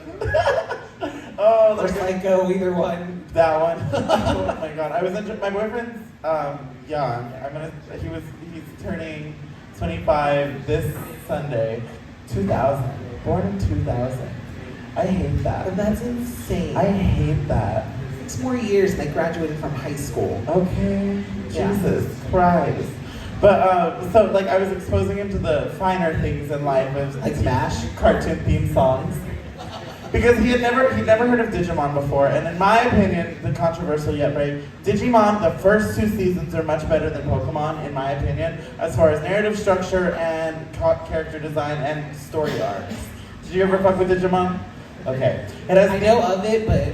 Oh, Or psycho, either one. that one. Oh my god. I was in my boyfriend's young. He's turning 25 this Sunday. 2000. Born in 2000. I hate that. And that's insane. I hate that. 6 more years and I graduated from high school. Okay. Yeah. Jesus Christ. But so like I was exposing him to the finer things in life of Like MASH? cartoon theme songs. Because he'd never heard of Digimon before, and in my opinion, the controversial yet brave, Digimon, the first 2 seasons are much better than Pokemon, in my opinion, as far as narrative structure and character design and story arcs. Did you ever fuck with Digimon? Okay. It has I know of it, but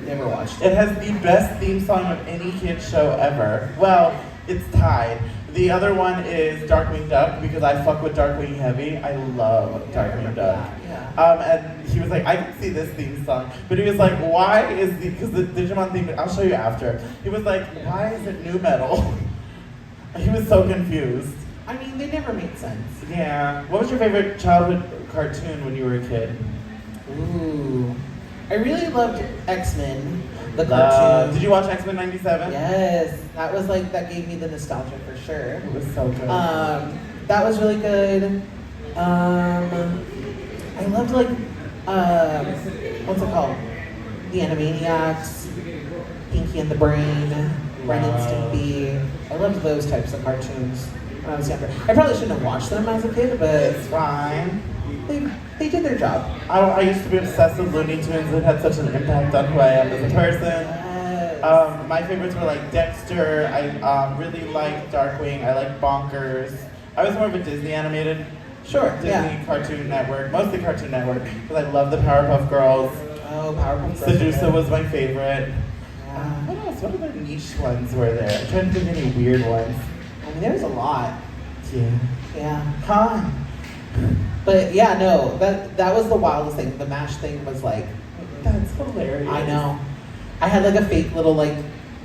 never watched it. It has the best theme song of any kid show ever. Well, it's tied. The other one is Darkwing Duck because I fuck with Darkwing heavy. I love Darkwing Duck. Yeah. And he was like, I can see this theme song, but he was like, why is because the Digimon theme? I'll show you after. He was like, why is it new metal? He was so confused. I mean, they never made sense. Yeah. What was your favorite childhood cartoon when you were a kid? Ooh. I really loved X-Men, the cartoon. Did you watch X-Men '97? Yes. That was like, that gave me the nostalgia for sure. It was so good. That was really good. I loved like, what's it called? The Animaniacs, Pinky and the Brain, Ren and Stimpy. I loved those types of cartoons when I was younger. I probably shouldn't have watched them as a kid, but It's fine. they did their job. I used to be obsessed with Looney Tunes. It had such an impact on who I am as a person. Yes. My favorites were like Dexter. I really liked Darkwing. I liked Bonkers. I was more of a Disney animated, Disney Cartoon Network, mostly Cartoon Network, because I love the Powerpuff Girls. Oh, Powerpuff Girls. Sedusa was my favorite. Yeah. What else? What other niche ones were there? I'm trying to think of any weird ones. I mean, there was a lot. Yeah. Yeah. Huh? But yeah, no, that was the wildest thing. The MASH thing was like, That's hilarious. I know. I had like a fake little like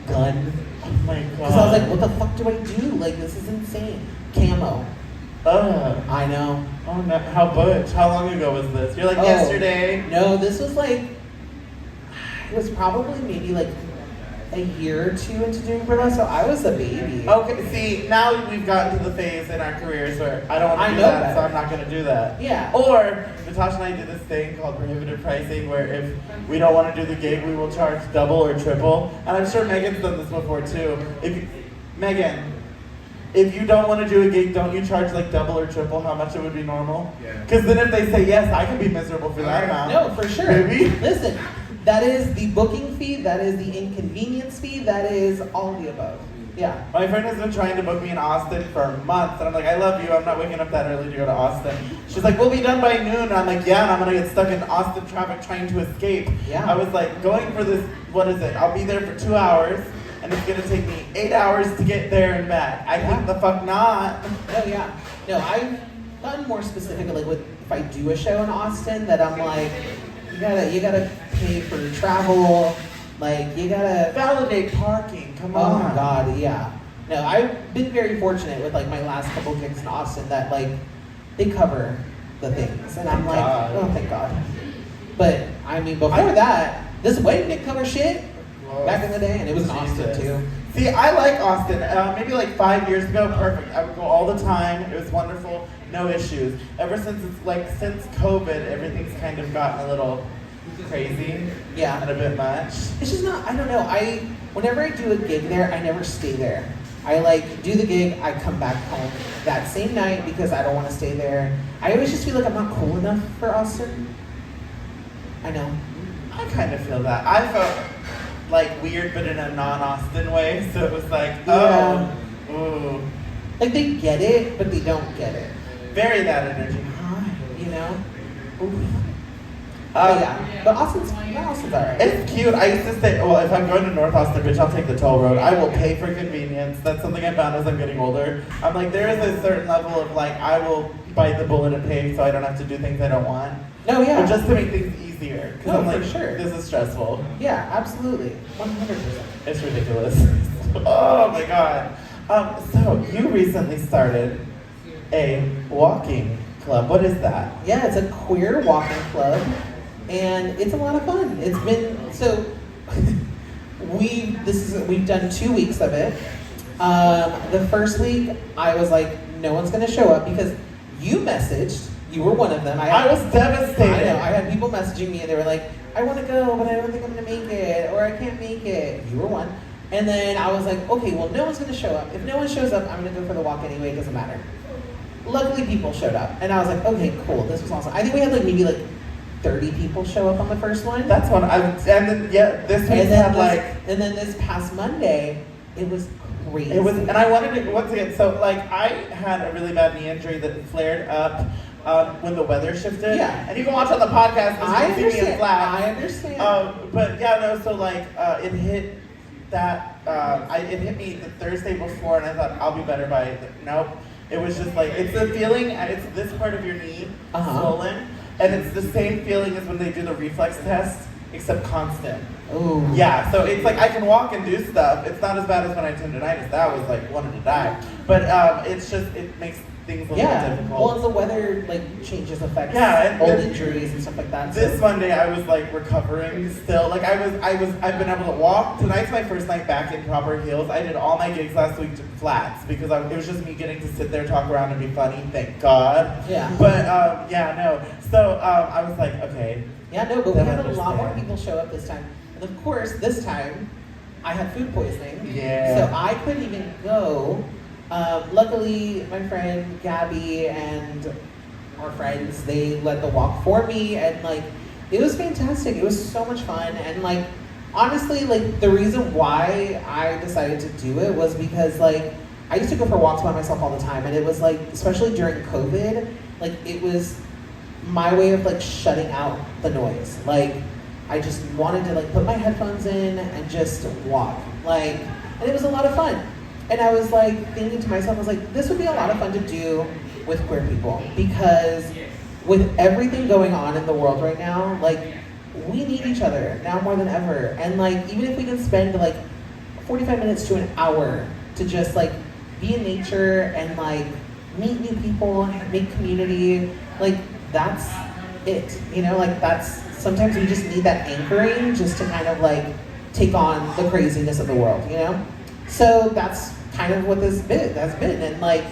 gun. Oh my god. Because I was like, what the fuck do I do? Like, this is insane. Camo. Ugh. I know. Oh no, how butch? How long ago was this? You're like, Oh. yesterday? No, this was like, it was probably maybe like a year or two into doing burlesque, so I was a baby. Okay, see, now we've gotten to the phase in our careers where I don't want I to do know that, that. so I'm not going to do that. Yeah. Or, Natasha and I did this thing called prohibitive pricing where if we don't want to do the gig, we will charge double or triple. And I'm sure Megan's done this before too. Megan, if you don't want to do a gig, don't you charge like double or triple how much it would be normal? Yeah. Because then if they say yes, I could be miserable for that amount. No, for sure. Maybe. Listen, that is the booking fee, that is the inconvenience fee, that is all of the above. Yeah. My friend has been trying to book me in Austin for months, and I'm like, I love you, I'm not waking up that early to go to Austin. She's like, we'll be done by noon, and I'm like, yeah, and I'm gonna get stuck in Austin traffic trying to escape. Yeah. I was like, going for this, what is it? I'll be there for 2 hours, and it's gonna take me 8 hours to get there and back. I think the fuck not. Oh yeah. No, I've gotten more specific, like with, if I do a show in Austin, that I'm like, you gotta pay for travel, like you gotta Validate parking, come Oh on. my god, yeah. No, I've been very fortunate with like my last couple gigs in Austin that like they cover the things, and I'm Thank like, God. oh thank God. But I mean, before that, this wedding didn't cover shit back in the day, and it was in Austin Jesus. too. See, I like Austin. Maybe like 5 years ago, perfect. I would go all the time. It was wonderful, no issues. Ever since since COVID, everything's kind of gotten a little crazy. Yeah. And a bit much. It's just not. I don't know. Whenever I do a gig there, I never stay there. I like do the gig, I come back home that same night because I don't want to stay there. I always just feel like I'm not cool enough for Austin. I know. I kind of feel that. I felt like weird, but in a non-Austin way. So it was like, Yeah. oh, ooh, Like they get it, but they don't get it. very that energy. You know? Oof. But yeah. But Austin's alright. It's cute. I used to say, well, if I'm going to North Austin, bitch, I'll take the toll road. I will pay for convenience. That's something I found as I'm getting older. I'm like, there is a certain level of like, I will bite the bullet and pay so I don't have to do things I don't want. No, yeah. Or just to make things easier. Because No, I'm for like, sure. this is stressful. Yeah, absolutely. 100%. It's ridiculous. Oh my god. So you recently started a walking club. What is that? Yeah, it's a queer walking club, and it's a lot of fun. It's been so. We've done 2 weeks of it. The first week, I was like, no one's gonna show up because you messaged. You were one of them. I was devastated. I know. I had people messaging me, and they were like, I want to go, but I don't think I'm gonna make it, or I can't make it. You were one. And then I was like, okay, well, no one's gonna show up. If no one shows up, I'm gonna go for the walk anyway. It doesn't matter. Luckily, people showed up, and I was like, okay, cool. This was awesome. I think we had like maybe like 30 people show up on the first one. That's one. And then yeah, this week had like. And then this past Monday, it was crazy. It was, and I wanted to, once again, so like I had a really bad knee injury that flared up when the weather shifted. Yeah. And you can watch on the podcast, I you can see me in flat. I understand. But yeah, no, so like it hit that, it hit me the Thursday before, and I thought I'll be better by, nope. It was just like, it's the feeling, it's this part of your knee swollen, and it's the same feeling as when they do the reflex test, except constant. Ooh. Yeah, so it's like I can walk and do stuff. It's not as bad as when I had tendonitis. That was like wanted to die. But it's just, it makes things a little difficult. Well, as the weather like changes affects and old injuries and stuff like that. This Monday I was like recovering still. Like I've been able to walk. Tonight's my first night back in proper heels. I did all my gigs last week to flats because it was just me getting to sit there, talk around, and be funny. Thank God. Yeah. But yeah, no. So I was like, okay. Yeah, no, but we had a lot more people show up this time. And of course, this time, I had food poisoning. Yeah. So I couldn't even go. Luckily, my friend Gabby and our friends, they led the walk for me. And like, it was fantastic. It was so much fun. And like, honestly, like the reason why I decided to do it was because like, I used to go for walks by myself all the time. And it was like, especially during COVID, like it was my way of like shutting out the noise. Like I just wanted to like put my headphones in and just walk. Like, and it was a lot of fun. And I was like thinking to myself, I was like, this would be a lot of fun to do with queer people because with everything going on in the world right now, like we need each other now more than ever. And like, even if we can spend like 45 minutes to an hour to just like be in nature and like meet new people, make community, like that's it, you know, like that's, sometimes we just need that anchoring just to kind of like take on the craziness of the world, you know? So that's kind of what this bit has been. And like,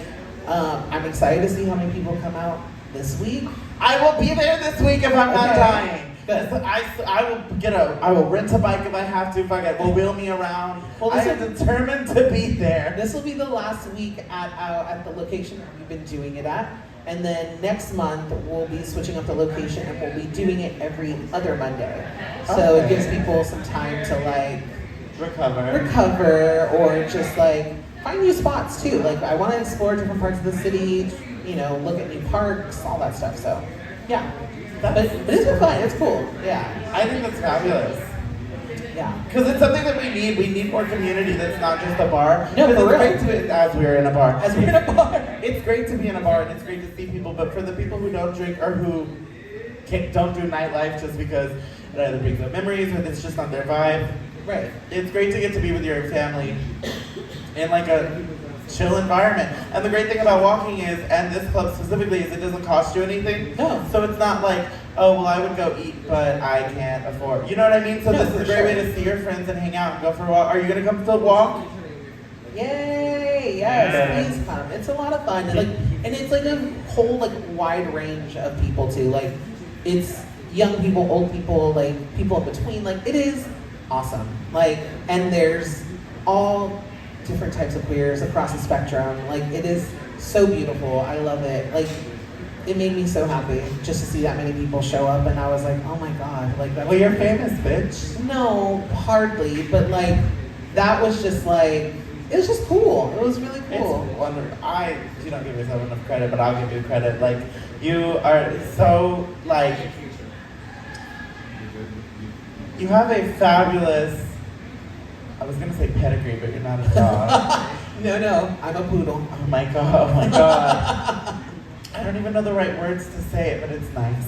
I'm excited to see how many people come out this week. I will be there this week if I'm not dying. Good. I will rent a bike if I have to. If I will wheel me around. Well, I am determined to be there. This will be the last week at the location we've been doing it at. And then next month, we'll be switching up the location and we'll be doing it every other Monday. So it gives people some time to like recover or just like find new spots too. Like I want to explore different parts of the city, you know, look at new parks, all that stuff. So yeah, but it's been fun. It's cool. Yeah. I think that's fabulous. Yeah. Because it's something that we need. We need more community that's not just a bar. No, for real. It's great to, as we're in a bar. As we're in a bar. It's great to be in a bar and it's great to see people, but for the people who don't drink or who don't do nightlife just because it either brings up memories or it's just not their vibe. Right. It's great to get to be with your family in like a chill environment. And the great thing about walking is, and this club specifically, is it doesn't cost you anything. No. So it's not like, oh, well, I would go eat, but I can't afford. You know what I mean? So No, this is a for great sure. way to see your friends and hang out and go for a walk. Are you going to come to the walk? Yay! Yes, Yeah. please come. It's a lot of fun. And it's like a whole like wide range of people too. Like it's young people, old people, like people in between. Like it is awesome. Like and there's all different types of queers across the spectrum. Like it is so beautiful. I love it. Like it made me so happy just to see that many people show up, and I was like, oh my god, like that. Well, you're famous, bitch. No, hardly, but like that was just like. It was just cool. It was really cool. It's wonderful. You don't give yourself enough credit, but I'll give you credit. Like, you are so, like, you have a fabulous, I was going to say pedigree, but you're not a dog. No, I'm a poodle. Oh my god, oh my god. I don't even know the right words to say it, but it's nice.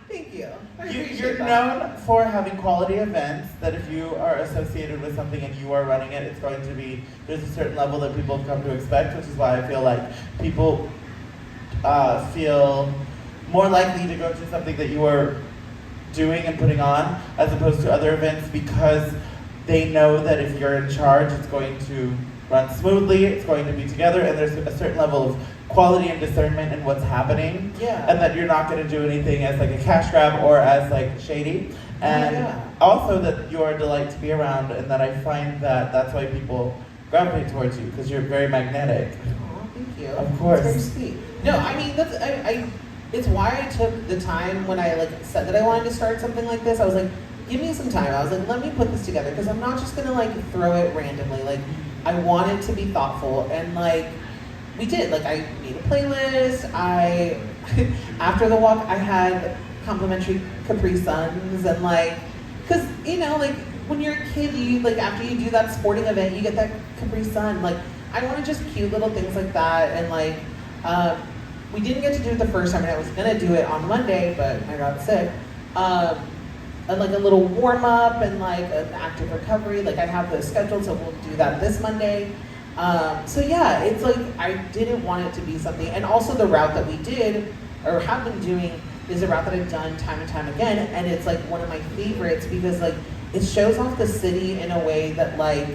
Thank you. You're known for having quality events that if you are associated with something and you are running it, it's going to be, there's a certain level that people have come to expect, which is why I feel like people feel more likely to go to something that you are doing and putting on as opposed to other events because they know that if you're in charge, it's going to run smoothly, it's going to be together, and there's a certain level of quality and discernment in what's happening. Yeah. And that you're not going to do anything as like a cash grab or as like shady. And also that you're a delight to be around, and that I find that that's why people gravitate towards you, because you're very magnetic. Aw, thank you. Of course. It's very sweet. No, I mean that's it's why I took the time when I like said that I wanted to start something like this. I was like, give me some time. I was like, let me put this together because I'm not just gonna like throw it randomly. Like I wanted to be thoughtful, and like we did. Like I made a playlist. I after the walk, I had complimentary Capri Suns, and like, cause like when you're a kid, you like after you do that sporting event, you get that Capri Sun. Like I wanted just cute little things like that, and like we didn't get to do it the first time, and I was gonna do it on Monday, but I got sick. And like a little warm up and like an active recovery. Like I have those scheduled, so we'll do that this Monday. So yeah, it's like I didn't want it to be something, and also the route that we did or have been doing is a route that I've done time and time again, and it's like one of my favorites because like it shows off the city in a way that like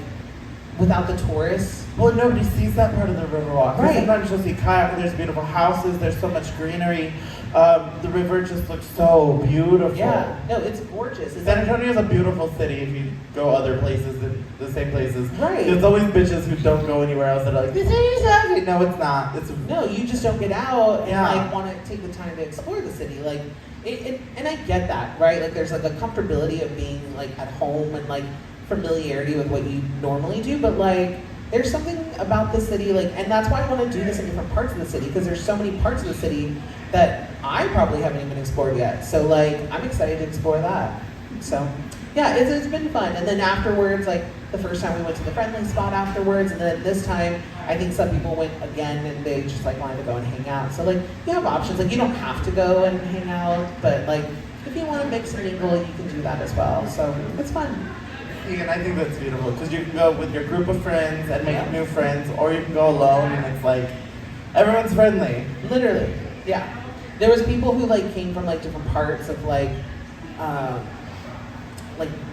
without the tourists. Well, nobody sees that part of the Riverwalk. Right. Sometimes you'll see kayak, there's beautiful houses, there's so much greenery. The river just looks so beautiful. Yeah, no, it's gorgeous. San Antonio is a beautiful city if you go other places, the same places. Right. There's always bitches who don't go anywhere else that are like, this is happy. No, it's not. No, you just don't get out and Yeah. like want to take the time to explore the city. Like, and I get that, right? Like, there's like a comfortability of being like at home and like familiarity with what you normally do, but like there's something about the city, like, and that's why I want to do this in different parts of the city because there's so many parts of the city that I probably haven't even explored yet. So like, I'm excited to explore that. So yeah, it's been fun. And then afterwards, like the first time we went to the friendly spot afterwards, and then this time I think some people went again and they just like wanted to go and hang out. So like you have options. Like you don't have to go and hang out, but like if you want to mix and mingle, you can do that as well. So it's fun. And I think that's beautiful because you can go with your group of friends and make new friends, or you can go alone and it's like everyone's friendly. Literally, yeah. There was people who like came from like different parts of like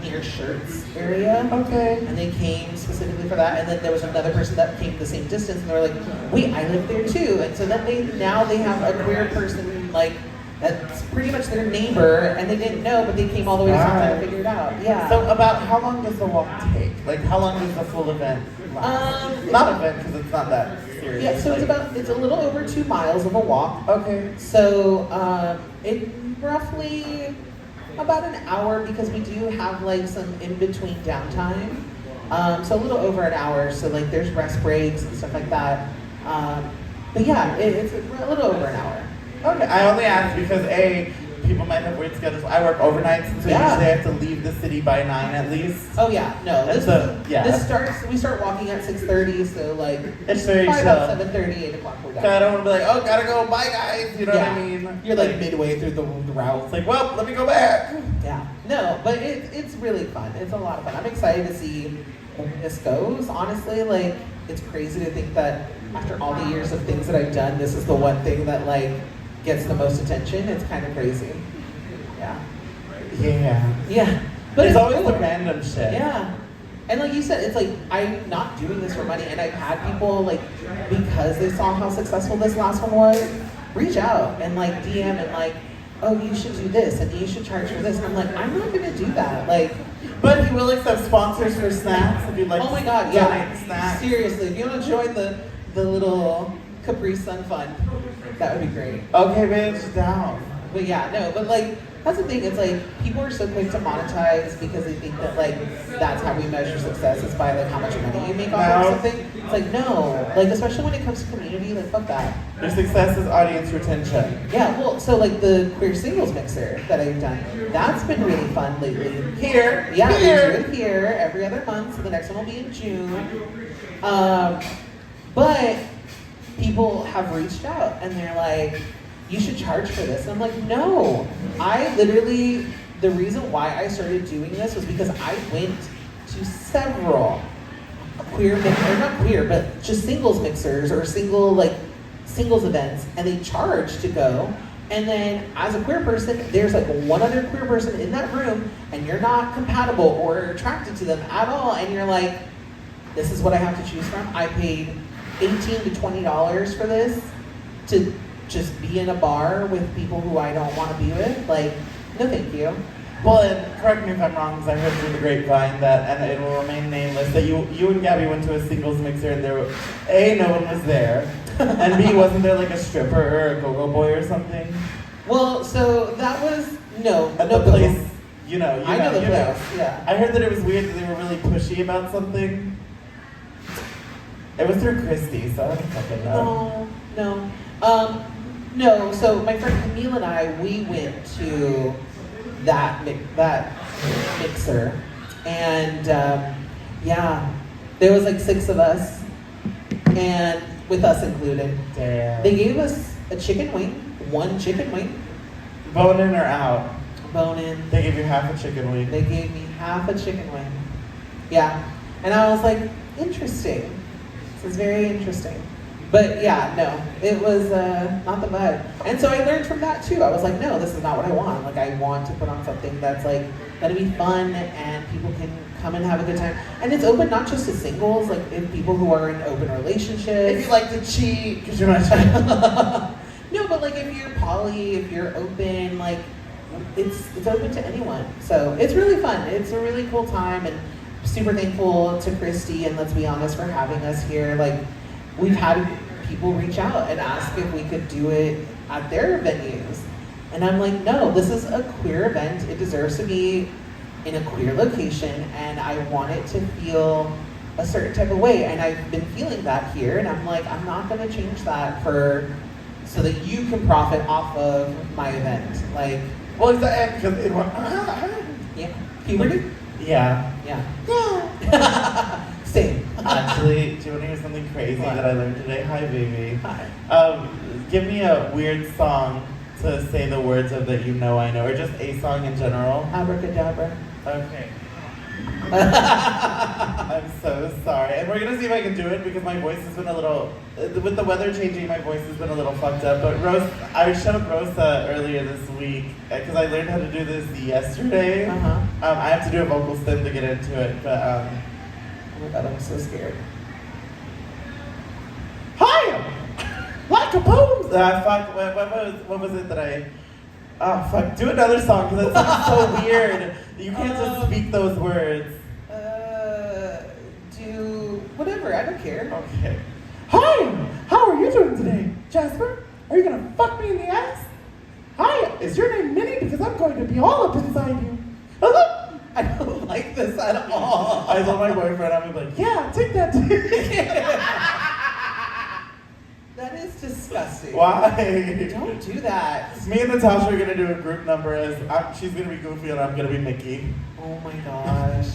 near Shirts area. Okay. And they came specifically for that. And then there was another person that came the same distance, and they were like, "Wait, I live there too." And so then they have a queer person like that's pretty much their neighbor, and they didn't know, but they came all the way to Southside to figure it out. Yeah. So about how long does the walk take? Like how long does the full event last? Not event because it's not that serious. Yeah, so it's a little over 2 miles of a walk. Okay. So it roughly about an hour because we do have like some in between downtime. So a little over an hour. So like there's rest breaks and stuff like that. But yeah, it's a little over an hour. Okay, I only asked because people might have weird schedules. I work overnights, and so usually I have to leave the city by 9 at least. Oh yeah, no. We start walking at 6:30, so like it's very probably chill. about 7:30, 8 o'clock we're done. I don't want to be like, oh, gotta go, bye guys. You know what I mean? You're like midway through the route. It's like, well, let me go back. Yeah. No, but it's really fun. It's a lot of fun. I'm excited to see where this goes. Honestly, like it's crazy to think that after all the years of things that I've done, this is the one thing that like gets the most attention. It's kind of crazy. Yeah. Yeah. Yeah. But it's always cool. the random shit. Yeah. And like you said, it's like I'm not doing this for money, and I've had people like because they saw how successful this last one was, reach out and like DM and like, oh, you should do this and you should charge for this. And I'm like, I'm not gonna do that. Like, but he will accept sponsors for snacks if you'd like. Oh my to God, donate yeah. Snacks. Seriously, if you want to join the little Capri Sun Fund, that would be great. Okay, bitch, down. But yeah, no, but like that's the thing. It's like people are so quick to monetize because they think that like that's how we measure success is by like how much money you make off of something. It's like no, like especially when it comes to community, like fuck that. Your success is audience retention. Yeah, well, so like the queer singles mixer that I've done, that's been really fun lately. Here, yeah, here. we do it here every other month. So the next one will be in June. But people have reached out and they're like, you should charge for this. And I'm like, no. I literally, the reason why I started doing this was because I went to several queer, or not queer, but just singles mixers or singles events, and they charge to go. And then as a queer person, there's like one other queer person in that room and you're not compatible or attracted to them at all. And you're like, this is what I have to choose from. I paid $18 to $20 for this to just be in a bar with people who I don't want to be with. Like, no thank you. Well, and correct me if I'm wrong, because I heard through the grapevine that, and it will remain nameless, that you and Gabby went to a singles mixer and there were, A, no one was there, and B, wasn't there like a stripper or a go-go boy or something? Well, so that was, no. At no, the place, I know the place, yeah. I heard that it was weird that they were really pushy about something. It was through Christy, so I don't fucking know. No. So my friend Camille and I, we went to that mixer, and yeah, there was like 6 of us, and with us included. Damn. They gave us a chicken wing, 1 chicken wing. Bone in or out? Bone in. They gave you half a chicken wing. They gave me half a chicken wing. Yeah, and I was like, interesting. This is very interesting. But yeah, no, it was not the vibe. And so I learned from that too. I was like, no, this is not what I want. Like, I want to put on something that's like gonna be fun and people can come and have a good time. And it's open not just to singles, like if people who are in open relationships. If you like to cheat, because you're not No, but like if you're poly, if you're open, like it's open to anyone. So it's really fun. It's a really cool time, and super thankful to Christy and Let's Be Honest for having us here. Like, we've had people reach out and ask if we could do it at their venues. And I'm like, no, this is a queer event. It deserves to be in a queer location, and I want it to feel a certain type of way. And I've been feeling that here, and I'm like, I'm not gonna change that so that you can profit off of my event. Like, well, it's the end, because it went, yeah, puberty? Yeah. Same. Actually, do you want to hear something crazy that I learned today? Hi, baby. Hi. Give me a weird song to say the words of that you know I know, or just a song in general. Abracadabra. Okay. I'm so sorry. And we're going to see if I can do it because my voice has been a little, with the weather changing, my voice has been a little fucked up. But I showed Rosa earlier this week because I learned how to do this yesterday. I have to do a vocal stim to get into it, but oh my god, I'm so scared. Hi! Like a poem! Fuck, what was it that oh fuck, do another song because it sounds so weird. You can't just speak those words. Do whatever, I don't care. Okay. Hi! How are you doing today, Jasper? Are you gonna fuck me in the ass? Hi! Is your name Minnie? Because I'm going to be all up inside you. I don't like this at all. I told my boyfriend, I'm like, yeah, take that dick. That is disgusting. Why? Don't do that. Me and Natasha are gonna do a group number as she's gonna be Goofy and I'm gonna be Mickey. Oh my gosh.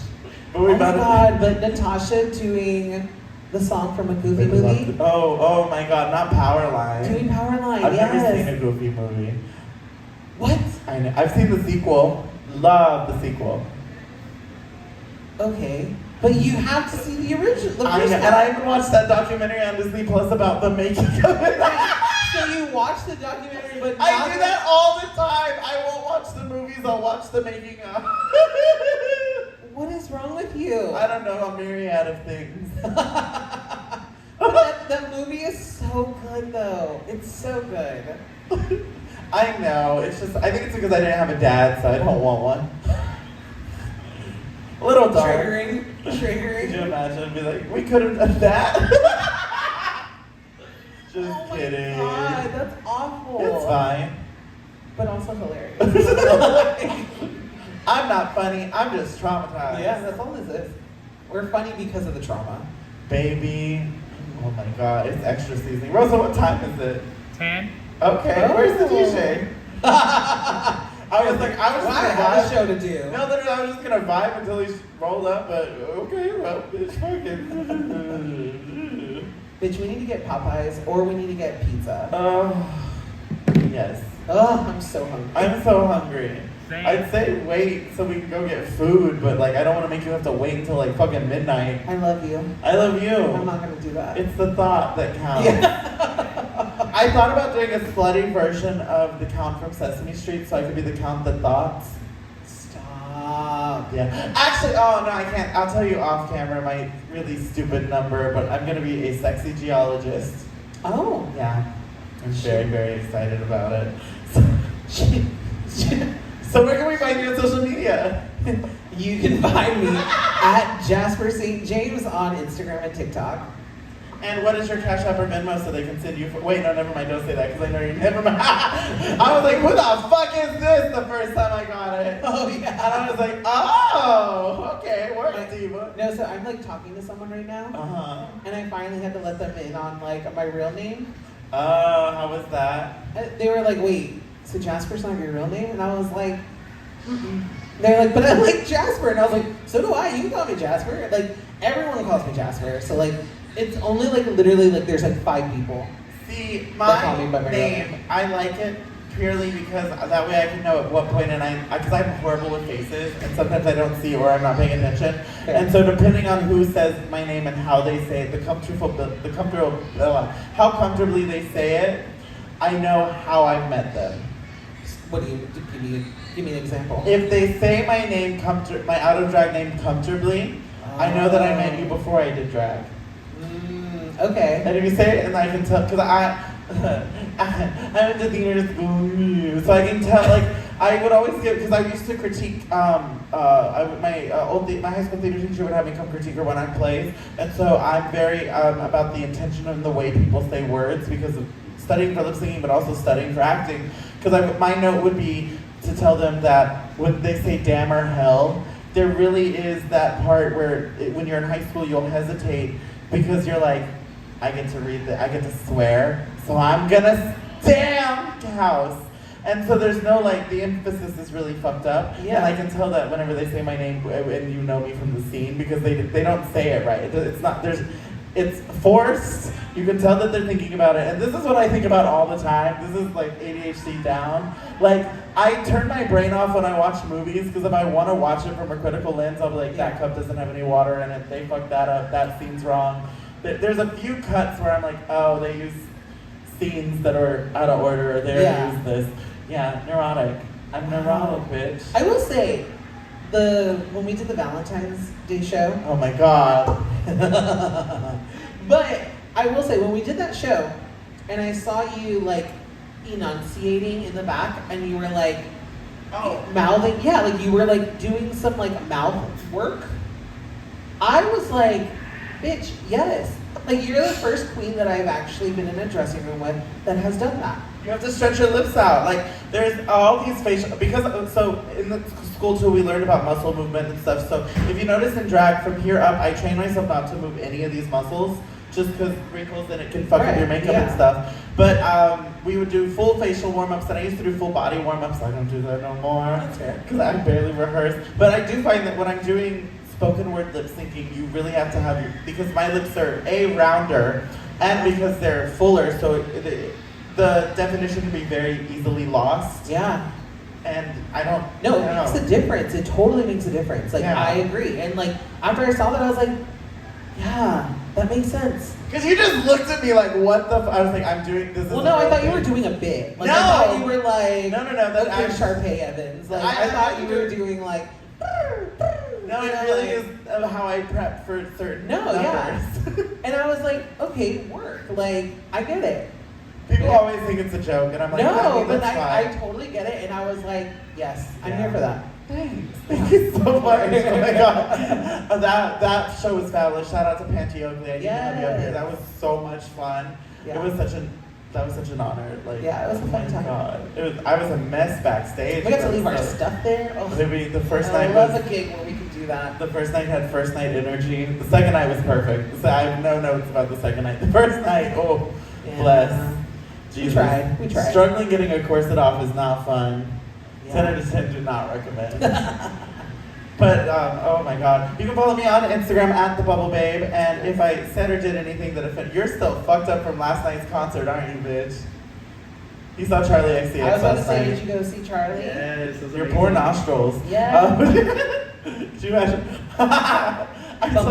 But we but Natasha doing the song from a Goofy movie. Oh my god, not Powerline. Doing Powerline, I've yes. never seen a Goofy movie. What? I know. I've seen the sequel. Love the sequel. Okay. But you have to see the original. I know, and I even watched that documentary on Disney Plus about the making of it. So you watch the documentary, but I do that all the time. I won't watch the movies, I'll watch the making of. What is wrong with you? I don't know, a myriad of things. That movie is so good, though. It's so good. I know, it's just, I think it's because I didn't have a dad, so I don't want one. A little dark. Triggering. Could you imagine? Be like, we could have done that. Just Oh my kidding. God, that's awful. It's fine. But also hilarious. I'm not funny, I'm just traumatized. Yeah, that's all this is. We're funny because of the trauma. Baby, oh my god, it's extra seasoning. Rosa, what time is it? 10. Okay, where's the DJ? I was I just have a gonna show to do. No, literally, I was just gonna vibe until he rolled up, but okay, well, bitch, fucking. Bitch, we need to get Popeyes or we need to get pizza. Yes. Oh, I'm so hungry. I'm so hungry. Same. I'd say wait so we can go get food, but like I don't want to make you have to wait until like fucking midnight. I love you. I love you. I'm not gonna do that. It's the thought that counts. Yeah. I thought about doing a slutty version of the Count from Sesame Street so I could be the Count that thoughts. Stop. Yeah. Actually, oh no, I can't. I'll tell you off camera my really stupid number, but I'm gonna be a sexy geologist. Oh. Yeah. I'm very, very excited about it. So where can we find you on social media? You can find me at Jasper St. James on Instagram and TikTok. And what is your Cash App or Venmo so they can send you? Wait, no, never mind. Don't say that because I know you're never mind. I was like, who the fuck is this? The first time I got it. Oh yeah. And I was like, oh, okay, work, diva. No, so I'm like talking to someone right now, and I finally had to let them in on like my real name. Oh, how was that? They were like, wait, so Jasper's not your real name? And I was like, mm-mm. They're like, but I'm like Jasper, and I was like, so do I. You can call me Jasper. Like everyone calls me Jasper. So like. It's only like literally like there's like 5 people. See, that call me by my my real name, I like it purely because that way I can know at what point, and because I'm horrible with faces, and sometimes I don't see or I'm not paying attention. Okay. And so depending on who says my name and how they say it, how comfortably they say it, I know how I've met them. What do you give me an example? If they say my name my out of drag name comfortably, I know that I met you before I did drag. Okay. And if you say it, and I can tell, because I went to theater school, so I can tell, like, I would always get, because I used to critique, my high school theater teacher would have me come critique her when I plays, and so I'm very about the intention and the way people say words, because of studying for lip syncing, but also studying for acting, because my note would be to tell them that when they say damn or hell, there really is that part where when you're in high school, you'll hesitate, because you're like, I get to swear, so I'm gonna damn house. And so there's no like, the emphasis is really fucked up. Yeah. And I can tell that whenever they say my name, and you know me from the scene, because they don't say it right. It's not, it's forced. You can tell that they're thinking about it. And this is what I think about all the time. This is like ADHD down. Like, I turn my brain off when I watch movies, because if I want to watch it from a critical lens, I'll be like, that cup doesn't have any water in it, they fucked that up, that scene's wrong. There's a few cuts where I'm like, oh, they use scenes that are out of order, or they use this. Yeah, neurotic. I'm neurotic, bitch. I will say, when we did the Valentine's Day show. Oh my god. But I will say, when we did that show, and I saw you like enunciating in the back, and you were like, mouthing, like you were like doing some like mouth work. I was like, bitch, yes. Like, you're the first queen that I've actually been in a dressing room with that has done that. You have to stretch your lips out. Like, there's all these facial, because, so in the school too, we learned about muscle movement and stuff. So if you notice in drag, from here up, I train myself not to move any of these muscles, just because wrinkles and it can fuck with your makeup and stuff. But we would do full facial warm-ups, and I used to do full body warm-ups. I don't do that no more, because I barely rehearse. But I do find that when I'm doing spoken word lip syncing, you really have to have because my lips are rounder, and because they're fuller, so the definition can be very easily lost. Yeah. And I don't. No, it makes a difference. It totally makes a difference. Like, I agree. And like, after I saw that, I was like, yeah, that makes sense. Because you just looked at me like, what the I was like, I'm doing this. Well, no, I thought you were doing a bit. Like, no. I thought you were like, no, that's okay, Sharpay Evans. Like, I thought you were doing like, no, it really is how I prep for certain numbers. And I was like, okay, work. Like, I get it. People always think it's a joke, and I'm like, no, but I totally get it, and I was like, yes, I'm here for that. Thanks. Thank you so much. Oh my god. That show was fabulous. Shout out to Panty Oakley. I didn't have you up here. That was so much fun. Yeah. That was such an honor. Like, yeah, it was a fun time. God. I was a mess backstage. We got to leave our stuff there. Oh, the first night I love a gig where we could do that. The first night had first night energy. The second night was perfect. So I have no notes about the second night. The first night, bless. Jesus. We tried. Struggling getting a corset off is not fun. Yeah. 10 out of 10 do not recommend. But, oh my god. You can follow me on Instagram at @TheBubbleBabe, and if I said or did anything that offended, you're still fucked up from last night's concert, aren't you, bitch? You saw Charlie XCX I was about to last say, night. did you go see Charlie? Yes. Your poor nostrils. Yeah. Did you imagine? I told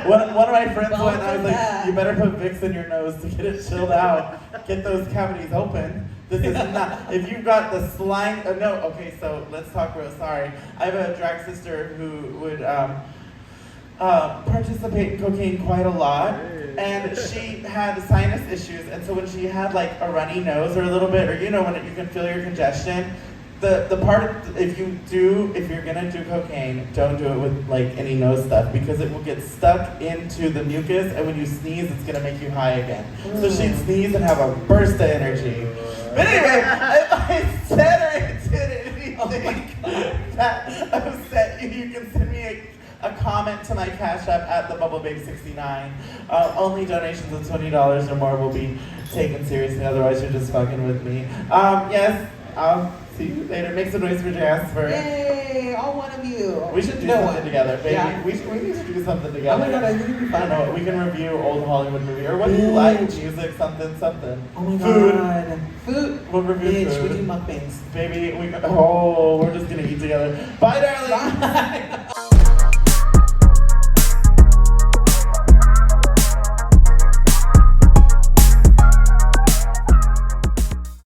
one of my friends went, and I was like, you better put Vicks in your nose to get it chilled out. Get those cavities open. This is not, if you've got the slime, so let's talk real, sorry. I have a drag sister who would participate in cocaine quite a lot, and she had sinus issues, and so when she had like a runny nose or a little bit, or when you can feel your congestion, the part if you're gonna do cocaine, don't do it with like any nose stuff because it will get stuck into the mucus, and when you sneeze, it's gonna make you high again. So she'd sneeze and have a burst of energy. But anyway, if I said or did anything that upset you, you can send me a comment to my Cash App at thebubblebabe69. Only donations of $20 or more will be taken seriously. Otherwise, you're just fucking with me. Yes. I'll see you later. Make some noise for Jasper. Yay! All one of you. We should do something together, baby. Yeah. We need to do something together. Oh my god, I think it'd be I don't fun. know. We can review old Hollywood movie or what do you like? Music, something. Oh my Food. god. Food. We'll review Bitch, food. we do mukbangs. Baby, we're just gonna eat together. Bye, darling. Bye.